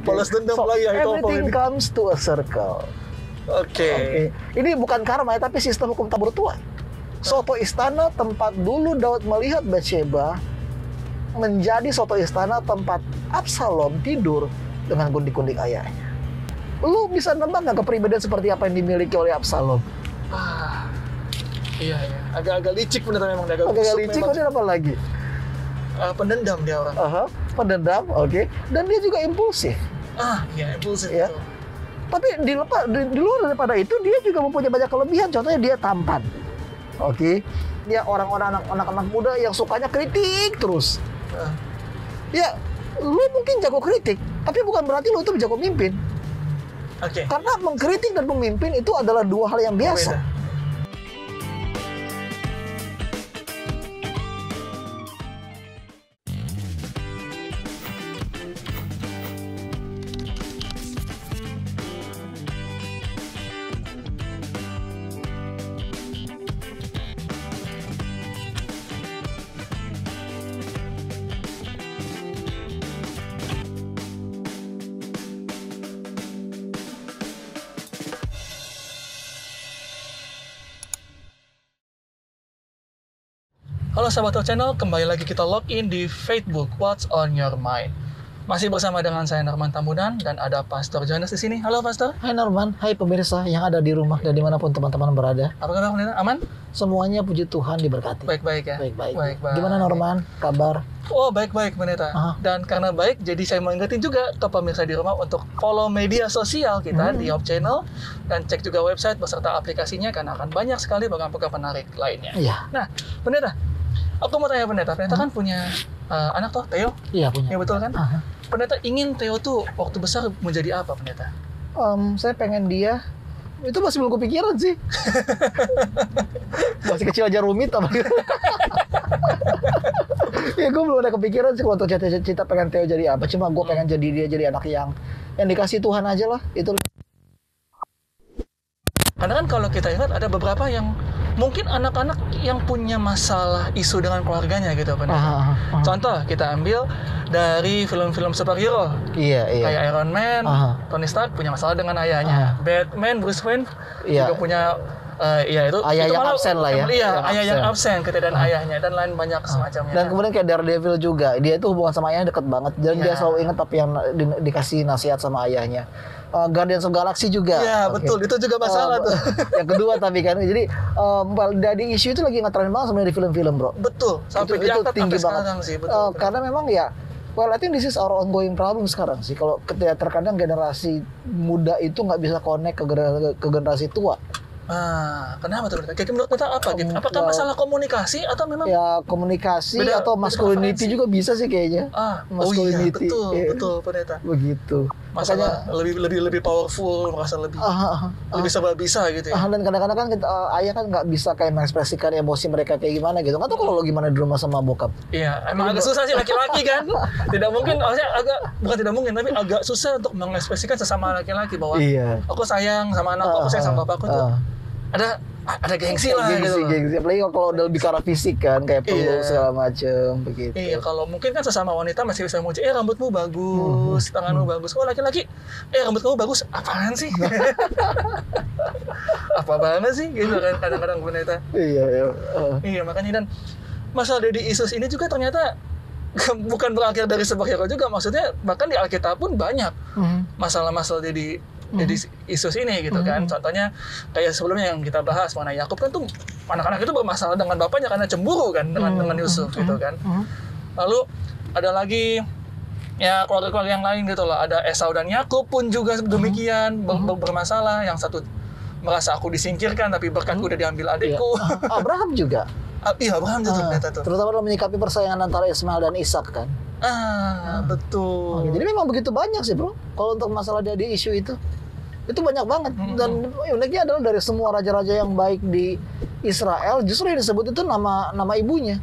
Balas dendam lagi yang everything comes to a circle. Oke. Ini bukan karma ya, tapi sistem hukum tabur tuai. Soto istana tempat dulu Daud melihat Batsheba menjadi soto istana tempat Absalom tidur dengan gundik-gundik ayahnya. Lu bisa nembak nggak kepribadian seperti apa yang dimiliki oleh Absalom? Iya. Agak-agak licik bener memang. Agak licik, dia apa lagi? Pendendam dia orang. Pendendam, oke. Dan dia juga impulsif. Iya, impulsif. Ya. Tapi di luar daripada itu dia juga mempunyai banyak kelebihan. Contohnya dia tampan. Oke. Dia orang-orang anak-anak muda yang sukanya kritik terus. Ya, lu mungkin jago kritik, tapi bukan berarti lu itu jago mimpin. Karena mengkritik dan memimpin itu adalah dua hal yang biasa. Halo Sahabat Channel, kembali lagi kita login di Facebook What's on Your Mind. Masih bersama dengan saya Norman Tambunan dan ada Pastor Jonas di sini. Halo Pastor. Hai Norman, hai pemirsa yang ada di rumah dan dimanapun teman-teman berada. Apa kabar pendeta? Aman? Semuanya puji Tuhan diberkati. Baik-baik ya. Baik-baik. Gimana Norman? Kabar? Oh baik-baik pendeta. Dan karena baik, jadi saya mengingetin juga ke pemirsa di rumah untuk follow media sosial kita di Hope Channel dan cek juga website beserta aplikasinya karena akan banyak sekali program-program menarik lainnya. Iya. Nah, pendeta. Aku mau tanya pendeta kan punya anak toh, Theo? Iya punya. Ya betul kan? Pendeta ingin Theo tuh waktu besar menjadi apa pendeta? Saya pengen dia, itu masih belum kepikiran sih. Masih kecil aja rumit apa gitu. Ya gue belum ada kepikiran sih kalau untuk cita-cita pengen Theo jadi apa. Cuma gue pengen jadi dia jadi anak yang dikasih Tuhan aja lah. Itu. Karena kan kalau kita lihat ada beberapa yang mungkin anak-anak yang punya masalah isu dengan keluarganya gitu pendeta. Contoh kita ambil dari film-film superhero. Iya. Kayak Iron Man, Tony Stark punya masalah dengan ayahnya. Batman, Bruce Wayne juga punya itu ayah yang absen lah ya. Iya, ayah yang absen ketika ayahnya dan lain banyak semacamnya. Dan kemudian kayak Daredevil juga, dia itu hubungan sama ayahnya deket banget dan dia selalu ingat apa yang dikasih nasihat sama ayahnya. Guardians of Galaxy juga. Iya, betul. Itu juga masalah tuh. Yang kedua tapi kan, jadi dari isu itu lagi ngetren banget sebenarnya di film-film, bro. Betul. Sampai itu tinggi banget sih, betul. Karena memang ya, I think this is our ongoing problem sekarang sih. Kalau terkadang generasi muda itu nggak bisa connect ke generasi tua. Kenapa tuh? Kayak menurut kita apa gitu? Apakah masalah komunikasi atau memang? Ya komunikasi atau masculinity juga bisa sih kayaknya. Masculinity. Betul pendeta. Begitu. Masalah lebih powerful, merasa lebih serba bisa gitu ya. Dan kadang-kadang kan ayah kan nggak bisa kayak mengekspresikan emosi mereka kayak gimana gitu. Nggak tahu kalau lo gimana di rumah sama bokap. Iya, emang agak susah sih laki-laki kan. Tidak mungkin, maksudnya bukan tidak mungkin, tapi agak susah untuk mengekspresikan sesama laki-laki bahwa aku sayang sama anakku, aku sayang sama bapakku tuh. Ada gengsi lah gitu. Gengsi. Apalagi kalau udah bicara fisik kan, kayak peluk segala macem begitu. Iya, kalau mungkin kan sesama wanita masih bisa muji, rambutmu bagus, tanganmu bagus. Kalau laki-laki, rambut kamu bagus, apaan sih? Apa banget sih gitu kan kadang-kadang pendeta. Iya, makanya dan masalah daddy issues ini juga ternyata bukan berakhir dari superhero juga, maksudnya bahkan di Alkitab pun banyak masalah-masalah daddy isus ini gitu kan. Contohnya kayak sebelumnya yang kita bahas mengenai Yakub kan tuh anak-anak itu bermasalah dengan bapaknya karena cemburu kan dengan Yusuf gitu kan. Lalu ada lagi ya keluarga-keluarga yang lain gitu loh. Ada Esau dan Yakub pun juga demikian bermasalah. Yang satu merasa aku disingkirkan tapi berkatku udah diambil adikku. Abraham juga. Iya, Abraham juga tuh. Terutama dalam menyikapi persaingan antara Ismail dan Ishak kan. Betul. Jadi memang begitu banyak sih bro. Kalau untuk masalah daddy issue itu banyak banget. Dan uniknya adalah dari semua raja-raja yang baik di Israel, justru yang disebut itu nama ibunya.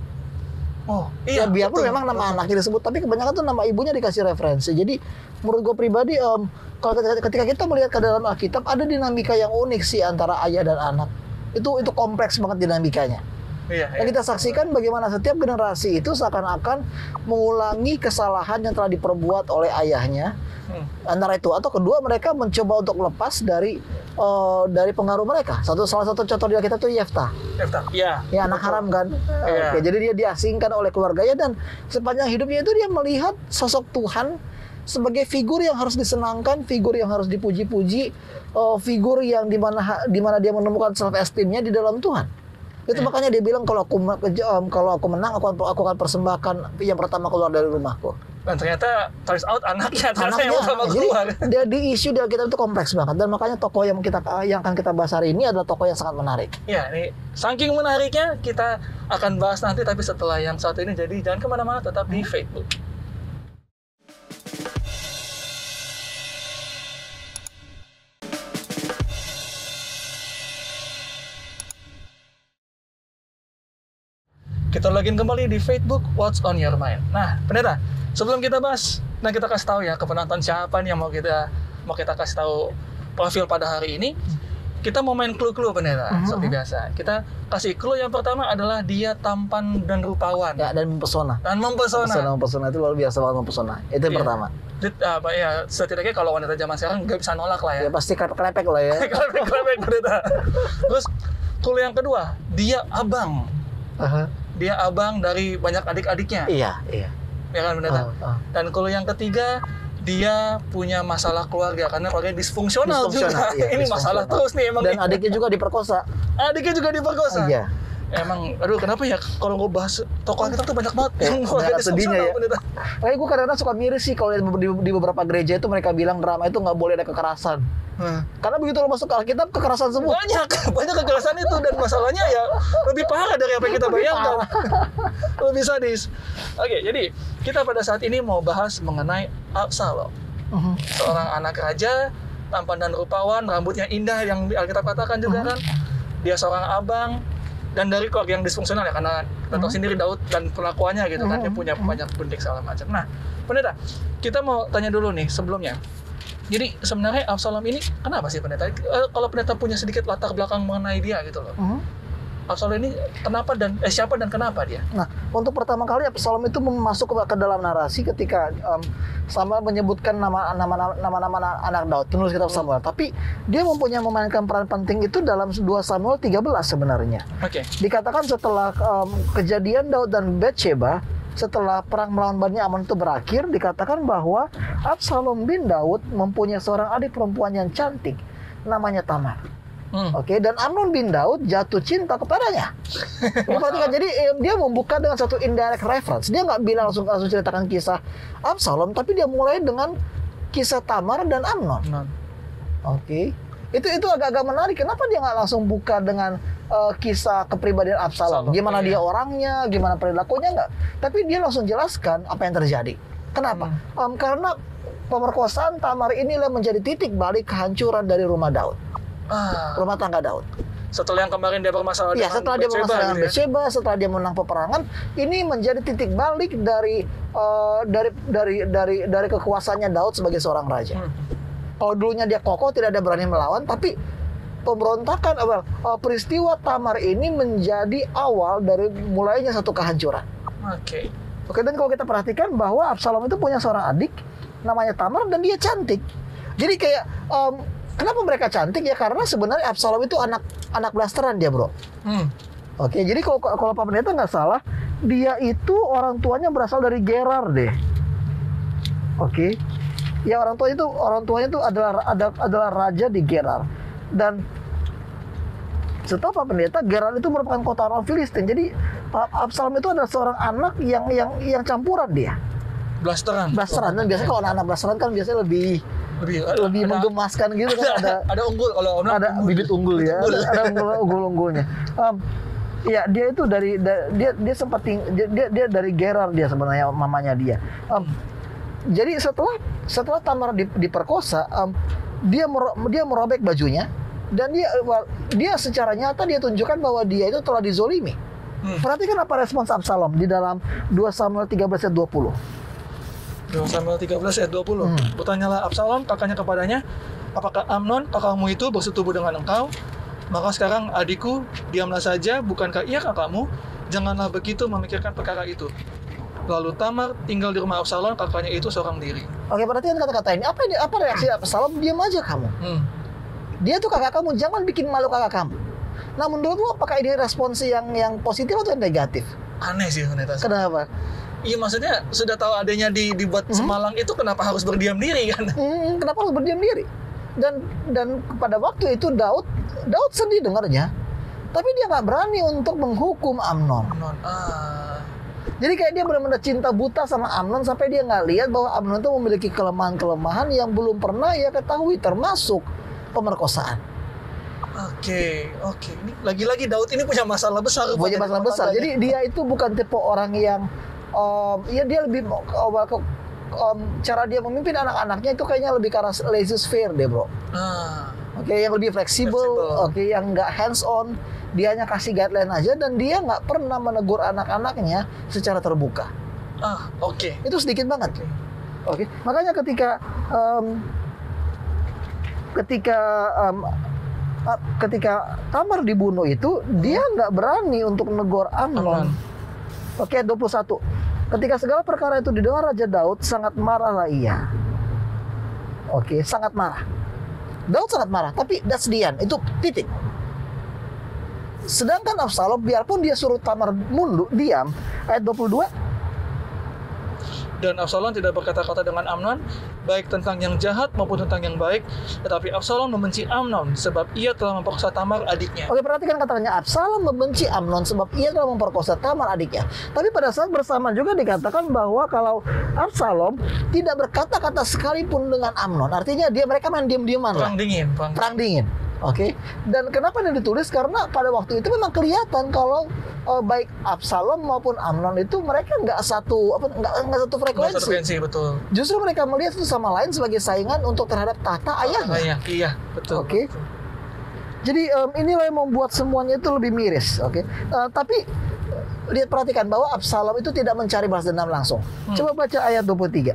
Iya. Biarpun memang nama anaknya disebut, tapi kebanyakan tuh nama ibunya dikasih referensi. Jadi menurut gue pribadi, kalau ketika kita melihat ke dalam Alkitab, ada dinamika yang unik sih antara ayah dan anak. Itu kompleks banget dinamikanya. Dan kita saksikan bagaimana setiap generasi itu seakan-akan mengulangi kesalahan yang telah diperbuat oleh ayahnya. Antara itu atau kedua mereka mencoba untuk lepas dari pengaruh mereka. Salah satu contoh di kita tuh Yeftah. Ya anak haram kan. Jadi dia diasingkan oleh keluarganya dan sepanjang hidupnya itu dia melihat sosok Tuhan sebagai figur yang harus disenangkan, figur yang harus dipuji-puji, figur yang di mana dia menemukan self esteemnya di dalam Tuhan. Itu makanya dia bilang kalau aku menang aku akan persembahkan yang pertama keluar dari rumahku. Dan ternyata turns out anaknya yang pertama keluar. Jadi di isu di Alkitab itu kompleks banget dan makanya tokoh yang akan kita bahas hari ini adalah tokoh yang sangat menarik. Ya, ini saking menariknya kita akan bahas nanti tapi setelah yang satu ini. Jadi jangan kemana-mana, tetap di Facebook. Kita login kembali di Facebook What's on Your Mind. Nah, pendeta, sebelum kita bahas, nah kita kasih tahu ya ke penonton siapa nih yang mau kita kasih tahu profil pada hari ini. Kita mau main clue-clue pendeta, seperti biasa. Kita kasih clue yang pertama adalah dia tampan dan rupawan. Ya, dan mempesona. Mempesona itu luar biasa banget mempesona. Itu yang pertama. Ya, setidaknya kalau wanita zaman sekarang nggak bisa nolak lah ya. Ya pasti krepek lah ya. Krepek pendeta. Terus clue yang kedua, dia abang. Dia abang dari banyak adik-adiknya. Iya. Ya kan pendeta. Dan clue yang ketiga, dia punya masalah keluarga karena keluarganya disfungsional juga. Iya, ini masalah terus nih emang. Dan adiknya juga diperkosa. Iya. Emang, aduh kenapa ya kalau gue bahas tokoh kita tuh banyak banget yang sedihnya ya. Kayak gue kadang-kadang suka miris sih kalau di beberapa gereja itu mereka bilang drama itu nggak boleh ada kekerasan. Karena begitu lo masuk ke Alkitab kekerasan semua. Banyak kekerasan itu dan masalahnya ya lebih parah dari apa yang kita bayangkan. Lebih sadis. Oke, jadi kita pada saat ini mau bahas mengenai Absalom. Seorang anak raja, tampan dan rupawan, rambutnya indah yang di Alkitab katakan juga kan. Dia seorang abang dan dari keluarga yang disfungsional ya, karena kita tahu sendiri Daud dan perlakuannya gitu kan, dia punya banyak bundik segala macam. Nah, pendeta, kita mau tanya dulu nih sebelumnya. Jadi sebenarnya Absalom ini kenapa sih pendeta? Kalau pendeta punya sedikit latar belakang mengenai dia gitu loh. Absalom ini kenapa dan siapa dan kenapa dia? Nah, untuk pertama kali Absalom itu masuk ke dalam narasi ketika Samuel menyebutkan nama-nama anak Daud, penulis kitab Samuel. Tapi dia memainkan peran penting itu dalam 2 Samuel 13 sebenarnya. Dikatakan setelah kejadian Daud dan Batsheba, setelah perang melawan Bani Ammon itu berakhir, dikatakan bahwa Absalom bin Daud mempunyai seorang adik perempuan yang cantik, namanya Tamar. Dan Amnon bin Daud jatuh cinta kepadanya. Jadi dia membuka dengan satu indirect reference. Dia nggak bilang langsung ceritakan kisah Absalom, tapi dia mulai dengan kisah Tamar dan Amnon. Itu agak-agak menarik. Kenapa dia nggak langsung buka dengan kisah kepribadian Absalom? Gimana dia orangnya, gimana perilakunya, nggak. Tapi dia langsung jelaskan apa yang terjadi. Kenapa? Karena pemerkosaan Tamar inilah menjadi titik balik kehancuran dari rumah Daud. Rumah tangga Daud. Setelah yang kemarin dia bermasalah dengan Batsheba, setelah dia menang peperangan, ini menjadi titik balik dari kekuasaannya Daud sebagai seorang raja. Kalau dulunya dia kokoh, tidak ada berani melawan, tapi pemberontakan peristiwa Tamar ini menjadi awal dari mulainya satu kehancuran. Dan kalau kita perhatikan bahwa Absalom itu punya seorang adik namanya Tamar dan dia cantik. Jadi kayak kenapa mereka cantik ya? Karena sebenarnya Absalom itu anak blasteran dia, bro. Jadi kalau Pak Pendeta nggak salah, dia itu orang tuanya berasal dari Gerar deh. Ya orang tuanya itu adalah raja di Gerar. Dan setahu Pak Pendeta, Gerar itu merupakan kota orang Filistin. Jadi Absalom itu adalah seorang anak yang campuran dia. Blasteran. Dan biasanya kalau anak blasteran kan biasanya lebih menggemaskan gitu kan, ada unggul, kalau ada bibit unggul ya, ada unggul-unggulnya. Ya dia itu dia sempat dia dari Gerar dia sebenarnya mamanya dia. Jadi setelah Tamar diperkosa, dia merobek bajunya dan dia secara nyata dia tunjukkan bahwa dia itu telah dizolimi. Perhatikan apa respons Absalom di dalam 2 Samuel 13 ayat 20. 2 Samuel 13 ayat 20. Bertanyalah Absalom kakaknya kepadanya, apakah Amnon kakakmu itu bersetubuh dengan engkau? Maka sekarang adikku, diamlah saja, bukankah ia kakakmu? Janganlah begitu memikirkan perkara itu. Lalu Tamar tinggal di rumah Absalom, kakaknya itu seorang diri. Oke, perhatikan kata-kata ini. Apa reaksi Absalom? Diam aja kamu. Dia tuh kakak kamu, jangan bikin malu kakak kamu. Nah, menurutmu apakah ini respons yang positif atau yang negatif? Aneh sih, Neta. Kenapa? Iya, maksudnya sudah tahu adanya dibuat semalang itu, kenapa harus berdiam diri kan? Kenapa harus berdiam diri? Dan pada waktu itu Daud sedih dengarnya, tapi dia nggak berani untuk menghukum Amnon. Jadi kayak dia benar-benar cinta buta sama Amnon sampai dia nggak lihat bahwa Amnon itu memiliki kelemahan-kelemahan yang belum pernah ia ketahui, termasuk pemerkosaan. Oke. Ini lagi-lagi Daud ini punya masalah besar. Jadi dia itu bukan tipe orang yang dia lebih cara dia memimpin anak-anaknya itu kayaknya lebih ke arah laissez-faire deh, bro. Yang lebih fleksibel. Yang nggak hands on. Dia hanya kasih guideline aja dan dia nggak pernah menegur anak-anaknya secara terbuka. Itu sedikit banget. Makanya ketika Tamar dibunuh itu, dia nggak berani untuk menegur Amnon. 21. Ketika segala perkara itu didengar Raja Daud, sangat marahlah ia. Sangat marah. Daud sangat marah, tapi that's the end. Itu titik. Sedangkan Absalom, biarpun dia suruh Tamar mundur, diam. Ayat 22. Dan Absalom tidak berkata-kata dengan Amnon, baik tentang yang jahat maupun tentang yang baik. Tetapi Absalom membenci Amnon, sebab ia telah memperkosa Tamar adiknya. Perhatikan katanya, Absalom membenci Amnon, sebab ia telah memperkosa Tamar adiknya. Tapi pada saat bersamaan juga dikatakan bahwa kalau Absalom tidak berkata-kata sekalipun dengan Amnon, artinya mereka main diam-diaman. Perang dingin. Dan kenapa ini ditulis? Karena pada waktu itu memang kelihatan kalau baik Absalom maupun Amnon itu mereka nggak satu frekuensi. Betul. Justru mereka melihat itu sama lain sebagai saingan untuk terhadap tahta ayahnya. Iya, betul. Jadi inilah yang membuat semuanya itu lebih miris. Tapi perhatikan bahwa Absalom itu tidak mencari balas dendam langsung. Coba baca ayat 23.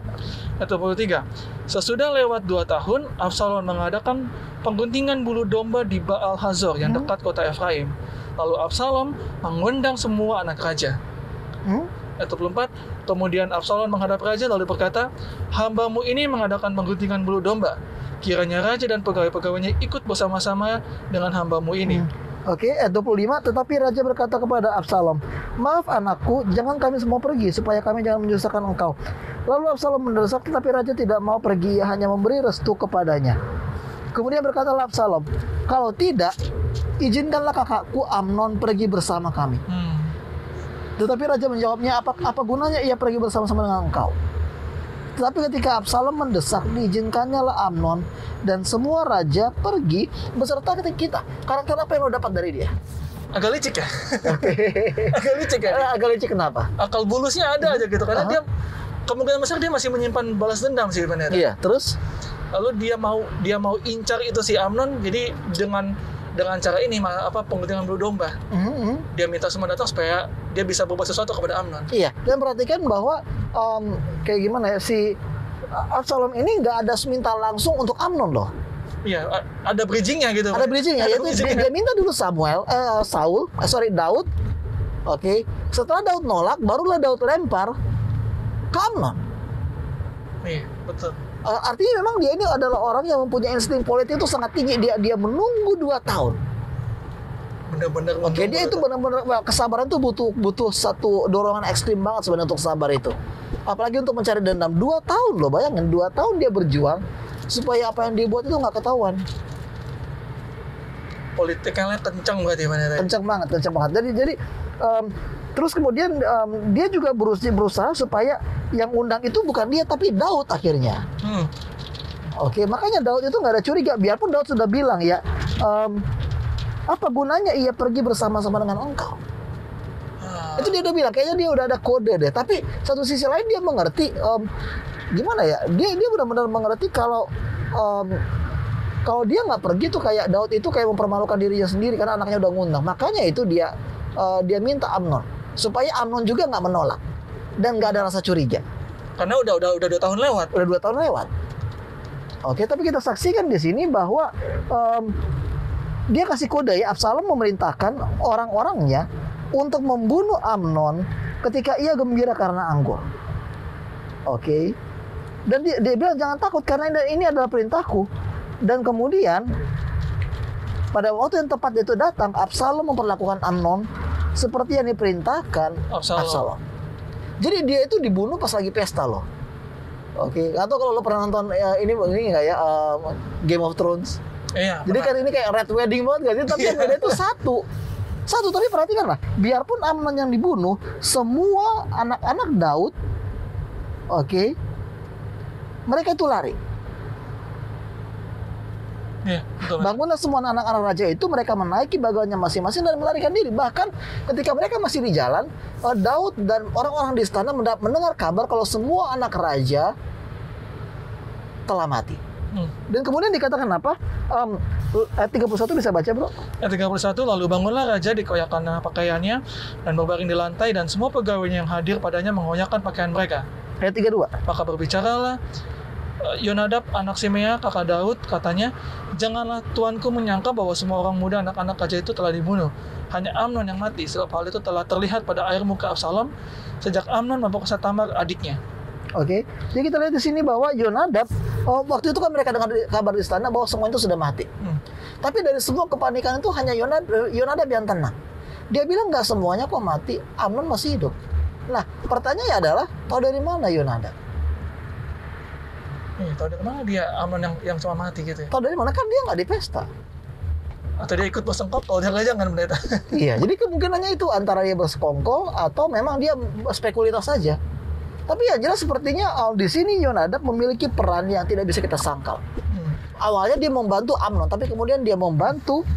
Ayat 23. Sesudah lewat 2 tahun, Absalom mengadakan pengguntingan bulu domba di Baal Hazor yang dekat kota Efraim. Lalu Absalom mengundang semua anak raja. Ayat 24. Kemudian Absalom menghadap raja lalu berkata, hambamu ini mengadakan pengguntingan bulu domba. Kiranya raja dan pegawai-pegawainya ikut bersama-sama dengan hambamu ini. Ayat 25. Tetapi raja berkata kepada Absalom, maaf anakku, jangan kami semua pergi supaya kami jangan menyusahkan engkau. Lalu Absalom mendesak, tetapi raja tidak mau pergi, ia hanya memberi restu kepadanya. Kemudian berkatalah Absalom, kalau tidak, izinkanlah kakakku Amnon pergi bersama kami. Tetapi raja menjawabnya, apa gunanya ia pergi bersama-sama dengan engkau? Tetapi ketika Absalom mendesak, diizinkannya lah Amnon dan semua raja pergi beserta kita. Karakter apa yang lo dapat dari dia? Agak licik ya? Agak licik kenapa? Akal bulusnya ada aja gitu. Karena dia kemungkinan besar dia masih menyimpan balas dendam sih benar. Iya, terus? Lalu dia mau incar itu si Amnon, jadi dengan cara ini pengguntingan bulu domba. Dia minta semua datang supaya dia bisa berbuat sesuatu kepada Amnon. Iya, dan perhatikan bahwa kayak gimana ya, si Absalom ini nggak ada minta langsung untuk Amnon loh. Iya, ada bridgingnya gitu. Ada bridgingnya, dia minta dulu Daud. Setelah Daud nolak, barulah Daud lempar ke Amnon. Iya, betul. Artinya memang dia ini adalah orang yang mempunyai insting politik itu sangat tinggi. Dia menunggu 2 tahun. Benar-benar. Dia itu benar-benar kesabaran itu butuh satu dorongan ekstrim banget sebenarnya untuk sabar itu. Apalagi untuk mencari dendam 2 tahun loh, bayangin 2 tahun dia berjuang supaya apa yang dia buat itu nggak ketahuan. Politiknya kencang banget ya, benar. Kencang banget. Jadi terus kemudian dia juga berusaha supaya yang undang itu bukan dia tapi Daud akhirnya. Makanya Daud itu nggak ada curiga, biarpun Daud sudah bilang ya, apa gunanya ia pergi bersama-sama dengan engkau. Itu dia udah bilang, kayaknya dia udah ada kode deh. Tapi satu sisi lain dia mengerti, gimana ya, dia benar-benar mengerti kalau dia nggak pergi tuh kayak Daud itu kayak mempermalukan dirinya sendiri karena anaknya udah ngundang. Makanya itu dia minta Amnon supaya Amnon juga nggak menolak dan nggak ada rasa curiga. Karena udah 2 tahun lewat. Udah 2 tahun lewat. Tapi kita saksikan di sini bahwa dia kasih kode ya, Absalom memerintahkan orang-orangnya untuk membunuh Amnon ketika ia gembira karena anggur. Oke. Dan dia bilang jangan takut karena ini adalah perintahku. Dan kemudian pada waktu yang tepat itu datang, Absalom memperlakukan Amnon seperti yang diperintahkan Absalom. Jadi dia itu dibunuh pas lagi pesta loh. Oke. Atau kalau lo pernah nonton ini nggak ya Game of Thrones? Iya. Jadi kan ini kayak Red Wedding banget gak sih? Tapi yang beda itu satu. Tapi perhatikanlah, biarpun Amnon yang dibunuh, semua anak-anak Daud, oke, mereka itu lari. Iya, betul. Bangunlah semua anak-anak raja itu, mereka menaiki bagalnya masing-masing dan melarikan diri. Bahkan ketika mereka masih di jalan, Daud dan orang-orang di istana mendengar kabar kalau semua anak raja telah mati. Dan kemudian dikatakan apa? Ayat 31 bisa baca, bro? Ayat 31, lalu bangunlah raja dikoyakkan pakaiannya dan berbaring di lantai, dan semua pegawainya yang hadir padanya mengoyakkan pakaian mereka. Ayat 32. Maka berbicaralah Yonadab anak Simea kakak Daud, katanya, janganlah tuanku menyangka bahwa semua orang muda anak-anak raja itu telah dibunuh. Hanya Amnon yang mati, sebab hal itu telah terlihat pada air muka Absalom sejak Amnon memperkosa Tamar adiknya. Oke, jadi kita lihat di sini bahwa Yonadab, waktu itu kan mereka dengar kabar di istana bahwa semua itu sudah mati. Tapi dari semua kepanikan itu hanya Yonadab yang tenang. Dia bilang nggak semuanya kok mati, Amnon masih hidup. Nah, pertanyaannya adalah, tahu dari mana Yonadab? Tahu dari mana dia Amnon yang cuma mati gitu ya? Tahu dari mana? Kan dia nggak di pesta. Atau dia ikut bersekongkol, jangan pendeta. Iya, jadi kemungkinannya itu antara dia bersekongkol atau memang dia spekulitas saja. Tapi ya jelas sepertinya di sini Yonadab memiliki peran yang tidak bisa kita sangkal. Awalnya dia membantu Amnon, tapi kemudian dia membantu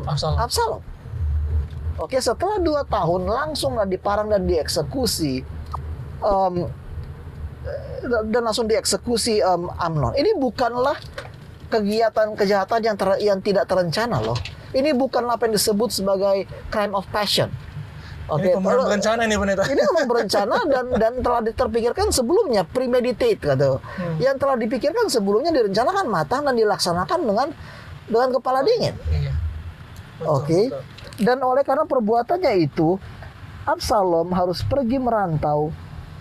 Absalom. Oke, setelah 2 tahun langsunglah diparang dan dieksekusi, dan langsung dieksekusi Amnon. Ini bukanlah kegiatan kejahatan yang tidak terencana loh. Ini bukanlah apa yang disebut sebagai crime of passion. Ini pembunuhan berencana nih pendeta. Ini memang berencana dan telah terpikirkan sebelumnya, premeditate kata. Yang telah dipikirkan sebelumnya, direncanakan matang dan dilaksanakan dengan kepala dingin. Iya. Oke. Dan oleh karena perbuatannya itu, Absalom harus pergi merantau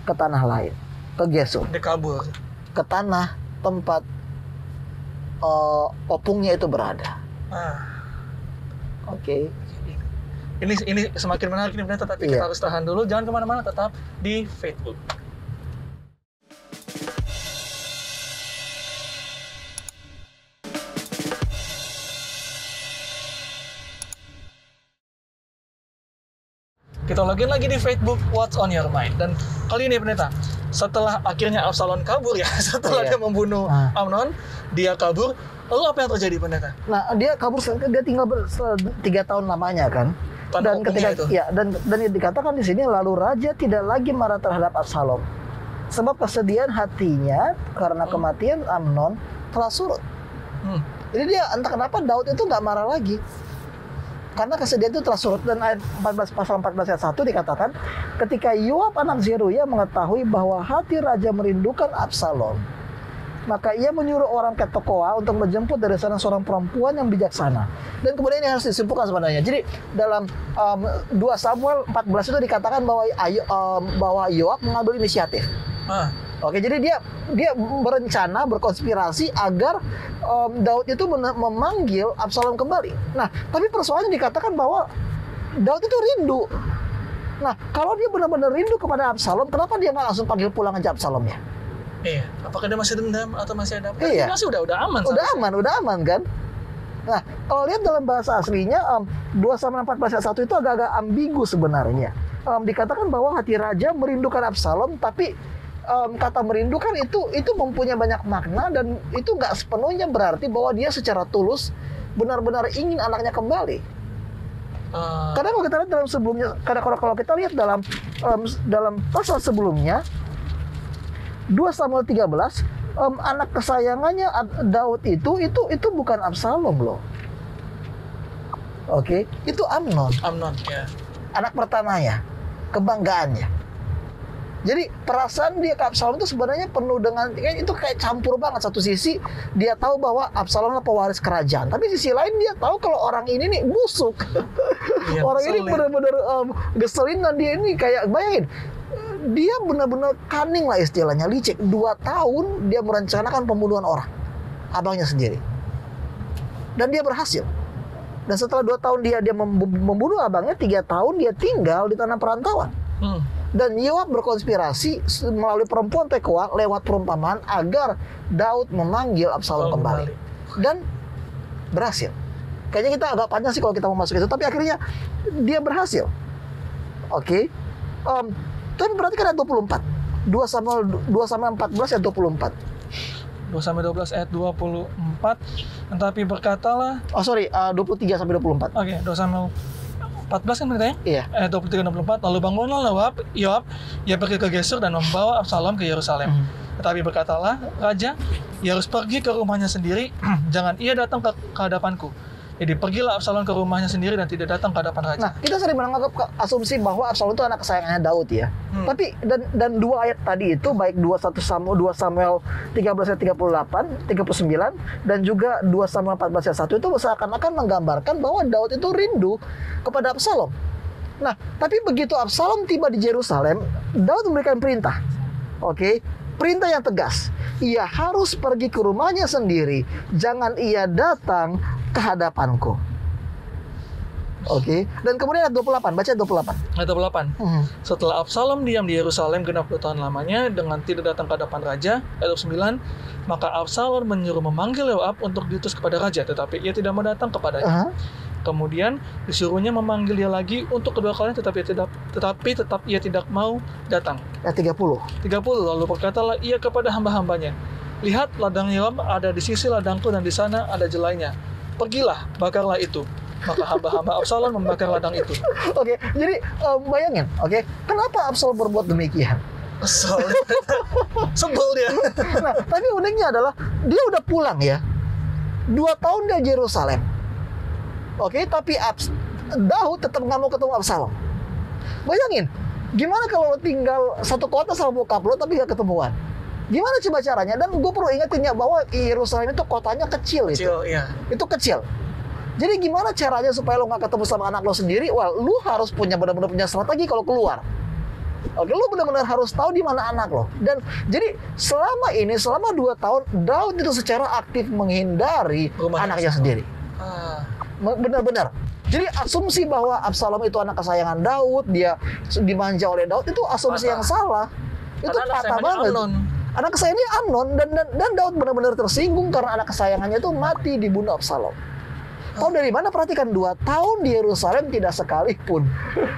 ke tanah lain, ke Gesur. Dia kabur ke tanah tempat opungnya itu berada. Oke. Ini semakin menarik nih pendeta, tapi kita harus tahan dulu. Jangan kemana-mana, tetap di Facebook. Kita login lagi di Facebook, What's on Your Mind. Dan kali ini pendeta, setelah akhirnya Absalom kabur ya, setelah dia membunuh Amnon, dia kabur. Lalu apa yang terjadi pendeta? Nah, dia kabur, dia tinggal 3 tahun lamanya kan. Dan ketika itu. Ya, dan dikatakan di sini, lalu raja tidak lagi marah terhadap Absalom, sebab kesedihan hatinya karena kematian Amnon telah surut. Jadi dia entah kenapa Daud itu nggak marah lagi, karena kesedihan itu telah surut. Dan ayat 14, pasal 14 ayat 1 dikatakan, ketika Yoab anak Zeruya mengetahui bahwa hati raja merindukan Absalom, maka ia menyuruh orang ke Tekoa untuk menjemput dari sana seorang perempuan yang bijaksana. Dan kemudian ini harus disimpulkan sebenarnya. Jadi dalam 2 Samuel 14 itu dikatakan bahwa Yoab mengambil inisiatif. Oke, jadi dia berencana, berkonspirasi agar Daud itu memanggil Absalom kembali. Nah, tapi persoalannya dikatakan bahwa Daud itu rindu. Nah, kalau dia benar-benar rindu kepada Absalom, kenapa dia nggak langsung panggil pulang aja Absalomnya? Iya, apakah dia masih dendam atau masih ada apa? Iya. Masih udah aman. Udah aman kan? Nah, kalau lihat dalam bahasa aslinya 2 Samuel 14 ayat 1 itu agak-agak ambigu sebenarnya. Dikatakan bahwa hati raja merindukan Absalom, tapi kata merindukan itu mempunyai banyak makna, dan itu nggak sepenuhnya berarti bahwa dia secara tulus benar-benar ingin anaknya kembali. Karena kalau kita lihat dalam sebelumnya, kalau kita lihat dalam pasal sebelumnya 2 Samuel 13, anak kesayangannya Daud itu bukan Absalom loh. Oke, itu Amnon. Amnon, ya. Anak pertamanya, kebanggaannya. Jadi perasaan dia ke Absalom itu sebenarnya penuh dengan itu kayak campur banget. Satu sisi dia tahu bahwa Absalom adalah pewaris kerajaan, tapi sisi lain dia tahu kalau orang ini nih busuk. Iya, Orang ini ngeselin. benar-benar ngeselin, dan dia ini kayak bayangin, dia benar-benar cunning lah istilahnya, licik. 2 tahun dia merencanakan pembunuhan orang, abangnya sendiri, dan dia berhasil. Dan setelah 2 tahun dia membunuh abangnya, 3 tahun dia tinggal di tanah perantauan. Dan Yoab berkonspirasi melalui perempuan Tekoa lewat perumpamaan agar Daud memanggil Absalom kembali. Dan berhasil. Kayaknya kita agak panjang sih kalau kita mau masuk itu, tapi akhirnya dia berhasil. Oke. Tapi berarti kan ada 24. 2 Samuel 14 ayat 24. 2 sampai 12 ayat 24. Tetapi berkatalah, 23 sampai 24. oke, 2 Samuel 14 kan beritanya? Iya. Ayat 23 dan 24. Lalu bangunlah Yoab, ia pergi ke Gesur dan membawa Absalom ke Yerusalem. Tetapi berkatalah raja, ia harus pergi ke rumahnya sendiri, jangan ia datang ke hadapanku. Jadi pergilah Absalom ke rumahnya sendiri dan tidak datang ke hadapan raja. Nah, kita sering menganggap asumsi bahwa Absalom itu anak kesayangannya Daud ya. Tapi dan 2 ayat tadi itu, baik 2 Samuel 13 ayat 38, 39 dan juga 2 Samuel 14 ayat 1 itu seakan-akan menggambarkan bahwa Daud itu rindu kepada Absalom. Nah, tapi begitu Absalom tiba di Yerusalem, Daud memberikan perintah. Oke. Perintah yang tegas. Ia harus pergi ke rumahnya sendiri, jangan ia datang ke hadapanku. Oke. Dan kemudian ayat 28, baca ayat 28. Ayat 28. Setelah Absalom diam di Yerusalem genap 2 tahun lamanya dengan tidak datang ke hadapan raja, ayat 29, maka Absalom menyuruh memanggil Yoab untuk diutus kepada raja, tetapi ia tidak mau datang kepadanya. Kemudian disuruhnya memanggil dia lagi untuk kedua kalinya, tetapi tetap ia tidak mau datang. Ayat 30. 30. Lalu berkatalah ia kepada hamba-hambanya, lihat, ladang Yoab ada di sisi ladangku dan di sana ada jelainya. Pergilah, bakarlah itu. Maka hamba-hamba Absalom membakar ladang itu. Oke, jadi bayangin, oke, kenapa Absalom berbuat demikian? Kesel. Sebel dia. Nah, tapi uniknya adalah dia udah pulang ya. 2 tahun dia di Yerusalem. Oke, tapi Daud tetap nggak mau ketemu Absalom. Bayangin, gimana kalau lo tinggal satu kota sama bokap lo tapi nggak ketemuan? Gimana coba caranya? Dan gue perlu ingetin ya bahwa Yerusalem itu kotanya kecil itu. Iya. Itu kecil. Jadi gimana caranya supaya lo nggak ketemu sama anak lo sendiri? Wah, lo harus benar-benar punya strategi kalau keluar. Oke, lo benar-benar harus tahu di mana anak lo. Dan jadi selama 2 tahun Daud itu secara aktif menghindari anaknya sendiri. Benar-benar. Jadi asumsi bahwa Absalom itu anak kesayangan Daud, dia dimanja oleh Daud, itu asumsi yang salah. Itu patah banget. Anak kesayangannya Amnon, dan Daud benar-benar tersinggung karena anak kesayangannya itu mati dibunuh Absalom. Tahu dari mana? Perhatikan, 2 tahun di Yerusalem tidak sekalipun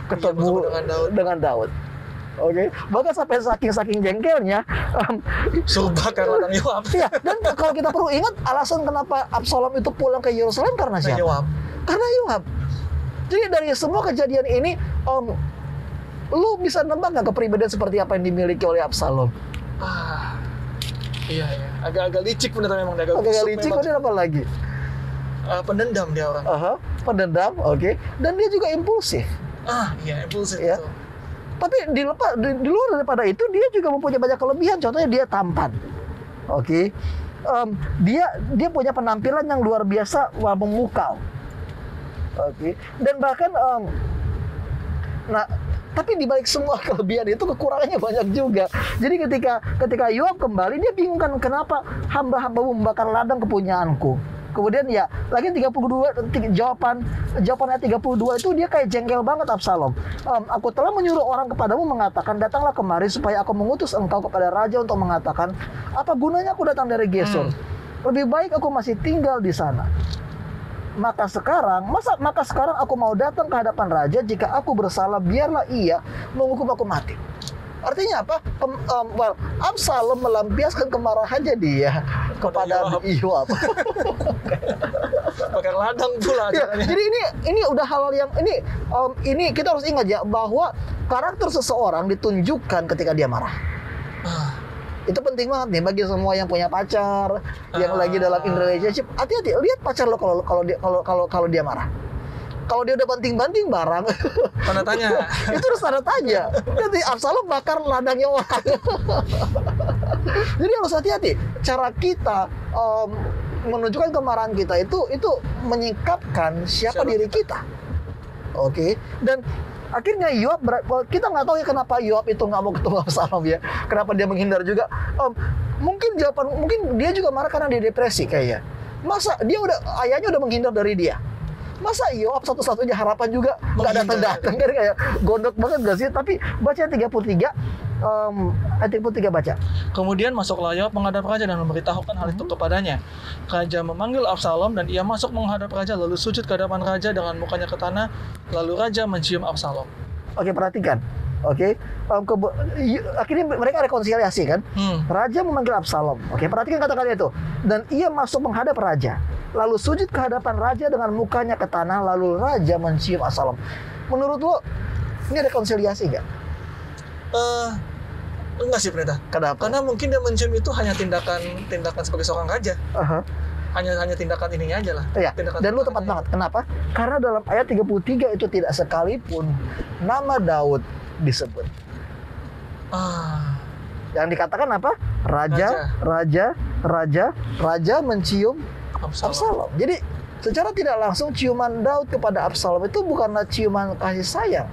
ketemu dengan Daud. Oke, bahkan sampai saking jengkelnya suruh bakar ladang Yoab. Iya, dan kalau kita perlu ingat alasan kenapa Absalom itu pulang ke Yerusalem karena siapa? Yoab. Karena Yoab. Jadi dari semua kejadian ini, lu bisa nebak nggak kepribadian seperti apa yang dimiliki oleh Absalom? Iya. Agak-agak licik bener memang. Agak licik, kemudian apa lagi? Pendendam dia orang. Pendendam, oke. Dan dia juga impulsif. Iya, impulsif. Ya. Tapi di luar daripada itu, dia juga mempunyai banyak kelebihan. Contohnya dia tampan. Oke. Dia punya penampilan yang luar biasa, memukau. Oke. Dan bahkan tapi di balik semua kelebihan itu kekurangannya banyak juga. Jadi ketika Yoab kembali, dia bingung kan, kenapa hamba-hambamu membakar ladang kepunyaanku. Kemudian ya, lagi 32 jawaban ayat 32 itu dia kayak jengkel banget Absalom. Aku telah menyuruh orang kepadamu mengatakan, datanglah kemari supaya aku mengutus engkau kepada raja untuk mengatakan, apa gunanya aku datang dari Gesur? Lebih baik aku masih tinggal di sana. Maka sekarang aku mau datang ke hadapan raja, jika aku bersalah biarlah ia menghukum aku mati. Artinya apa? Absalom melampiaskan kemarahannya dia kepada Yoab. Bakar ladang pula. Ya, jadi ini udah hal yang ini kita harus ingat ya, bahwa karakter seseorang ditunjukkan ketika dia marah. Itu penting banget nih bagi semua yang punya pacar, yang lagi dalam in relationship. Hati-hati, lihat pacar lo kalau dia marah. Kalau dia udah banting-banting barang, Tanda tanya. itu harus tanda tanya. Nanti Absalom bakar ladangnya orang. Jadi harus hati-hati. Cara kita menunjukkan kemarahan kita itu menyingkapkan siapa diri kita. Oke. Dan akhirnya Yoab, kita nggak tahu ya kenapa Yoab itu nggak mau ketemu Absalom ya. Kenapa dia menghindar juga? Mungkin dia juga marah karena dia depresi kayaknya. Masa ayahnya udah menghindar dari dia. Masa Yoab satu-satunya harapan juga nggak datang-datang, kan kayak gondok banget gak sih? Tapi baca 33, ayat 33 baca. Kemudian masuklah Yoab menghadap raja dan memberitahukan hal itu kepadanya. Raja memanggil Absalom dan ia masuk menghadap raja lalu sujud ke hadapan raja dengan mukanya ke tanah. Lalu raja mencium Absalom. Oke, perhatikan. Oke, akhirnya mereka rekonsiliasi kan? Raja memanggil Absalom. Oke, perhatikan kata-kata itu. Dan ia masuk menghadap raja, lalu sujud ke hadapan raja dengan mukanya ke tanah. Lalu raja mencium Absalom. Menurut lo, ini rekonsiliasi nggak? Enggak sih, Pendeta. Kenapa? Karena mungkin dia mencium itu hanya tindakan sebagai seorang raja. Hanya tindakan ininya aja lah. Iya. Dan lu tepat banget. Kenapa? Karena dalam ayat 33 itu tidak sekalipun nama Daud disebut. Yang dikatakan apa? Raja mencium Absalom. Jadi secara tidak langsung ciuman Daud kepada Absalom itu bukanlah ciuman kasih sayang.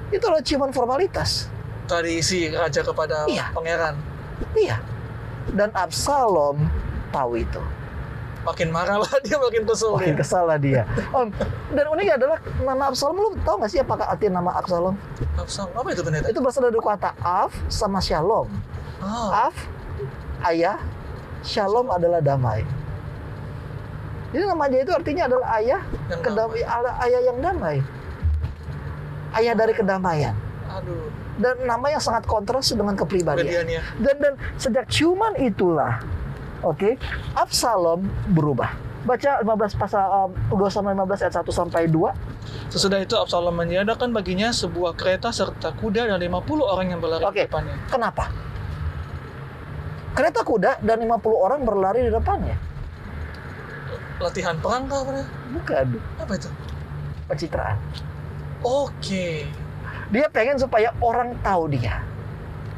Itu adalah ciuman formalitas. Tradisi raja kepada pangeran. Iya. Dan Absalom tahu itu. Makin marah lah dia, makin kesel. Makin kesal lah dia. Dan uniknya adalah nama Absalom, lu tahu nggak sih apakah arti nama Absalom? Absalom, apa itu, Pendeta? Itu berasal dari kata Av sama Shalom. Av, ayah, Shalom adalah damai. Jadi namanya itu artinya adalah ayah yang damai. Ayah dari kedamaian. Aduh. Dan nama yang sangat kontras dengan kepribadian. Dan sejak ciuman itulah, Absalom berubah. Baca 15 pasal 2 sampai 15 ayat 1 sampai 2. Sesudah itu Absalom meniadakan baginya sebuah kereta serta kuda dan 50 orang yang berlari di depannya. Kenapa? Kereta kuda dan 50 orang berlari di depannya. Latihan perang kah? Bukan. Apa itu? Pencitraan. Oke. Dia pengen supaya orang tahu dia.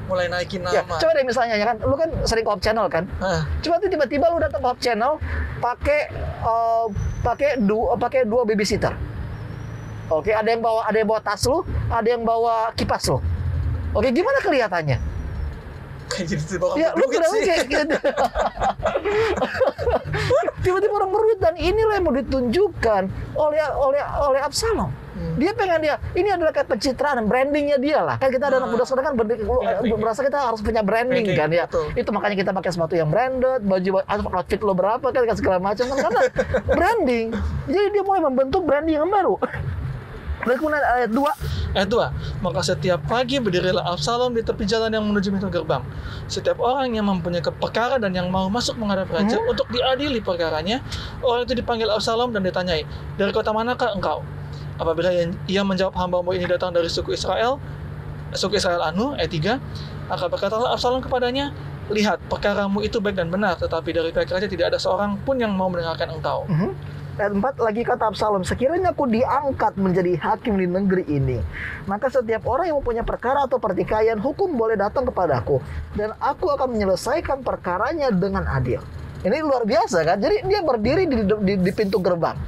Mulai naikin nama. Ya, coba deh misalnya ya kan, lu kan sering ke Hope Channel kan? Coba tiba-tiba lu datang ke Hope Channel pakai dua babysitter. Oke, ada yang bawa tas lu, ada yang bawa kipas lu. Oke, gimana kelihatannya? Kayak jadi tiba-tiba ya, lu kira kayak gitu. Tiba-tiba orang berduit, dan inilah yang mau ditunjukkan oleh Absalom. Dia pengen ini adalah kayak pencitraan, brandingnya dia lah. Kan kita ada anak muda sekarang kan merasa kita harus punya branding kan ya. Betul. Itu makanya kita pakai sepatu yang branded, baju outfit lo berapa kan segala macam kan karena branding. Jadi dia mulai membentuk branding yang baru. Dan kemudian ayat 2. Ayat 2. Maka setiap pagi berdirilah Absalom di tepi jalan yang menuju pintu gerbang. Setiap orang yang mempunyai perkara dan yang mau masuk menghadap raja untuk diadili perkaranya, orang itu dipanggil Absalom dan ditanyai, dari kota manakah engkau? Apabila ia menjawab, hamba-mu ini datang dari suku Israel anu, ayat 3, maka berkatalah Absalom kepadanya, lihat, perkaramu itu baik dan benar, tetapi dari pihak raja tidak ada seorang pun yang mau mendengarkan engkau. Ayat 4 lagi kata Absalom, sekiranya aku diangkat menjadi hakim di negeri ini, maka setiap orang yang mempunyai perkara atau pertikaian hukum boleh datang kepadaku, dan aku akan menyelesaikan perkaranya dengan adil. Ini luar biasa kan? Jadi dia berdiri di pintu gerbang.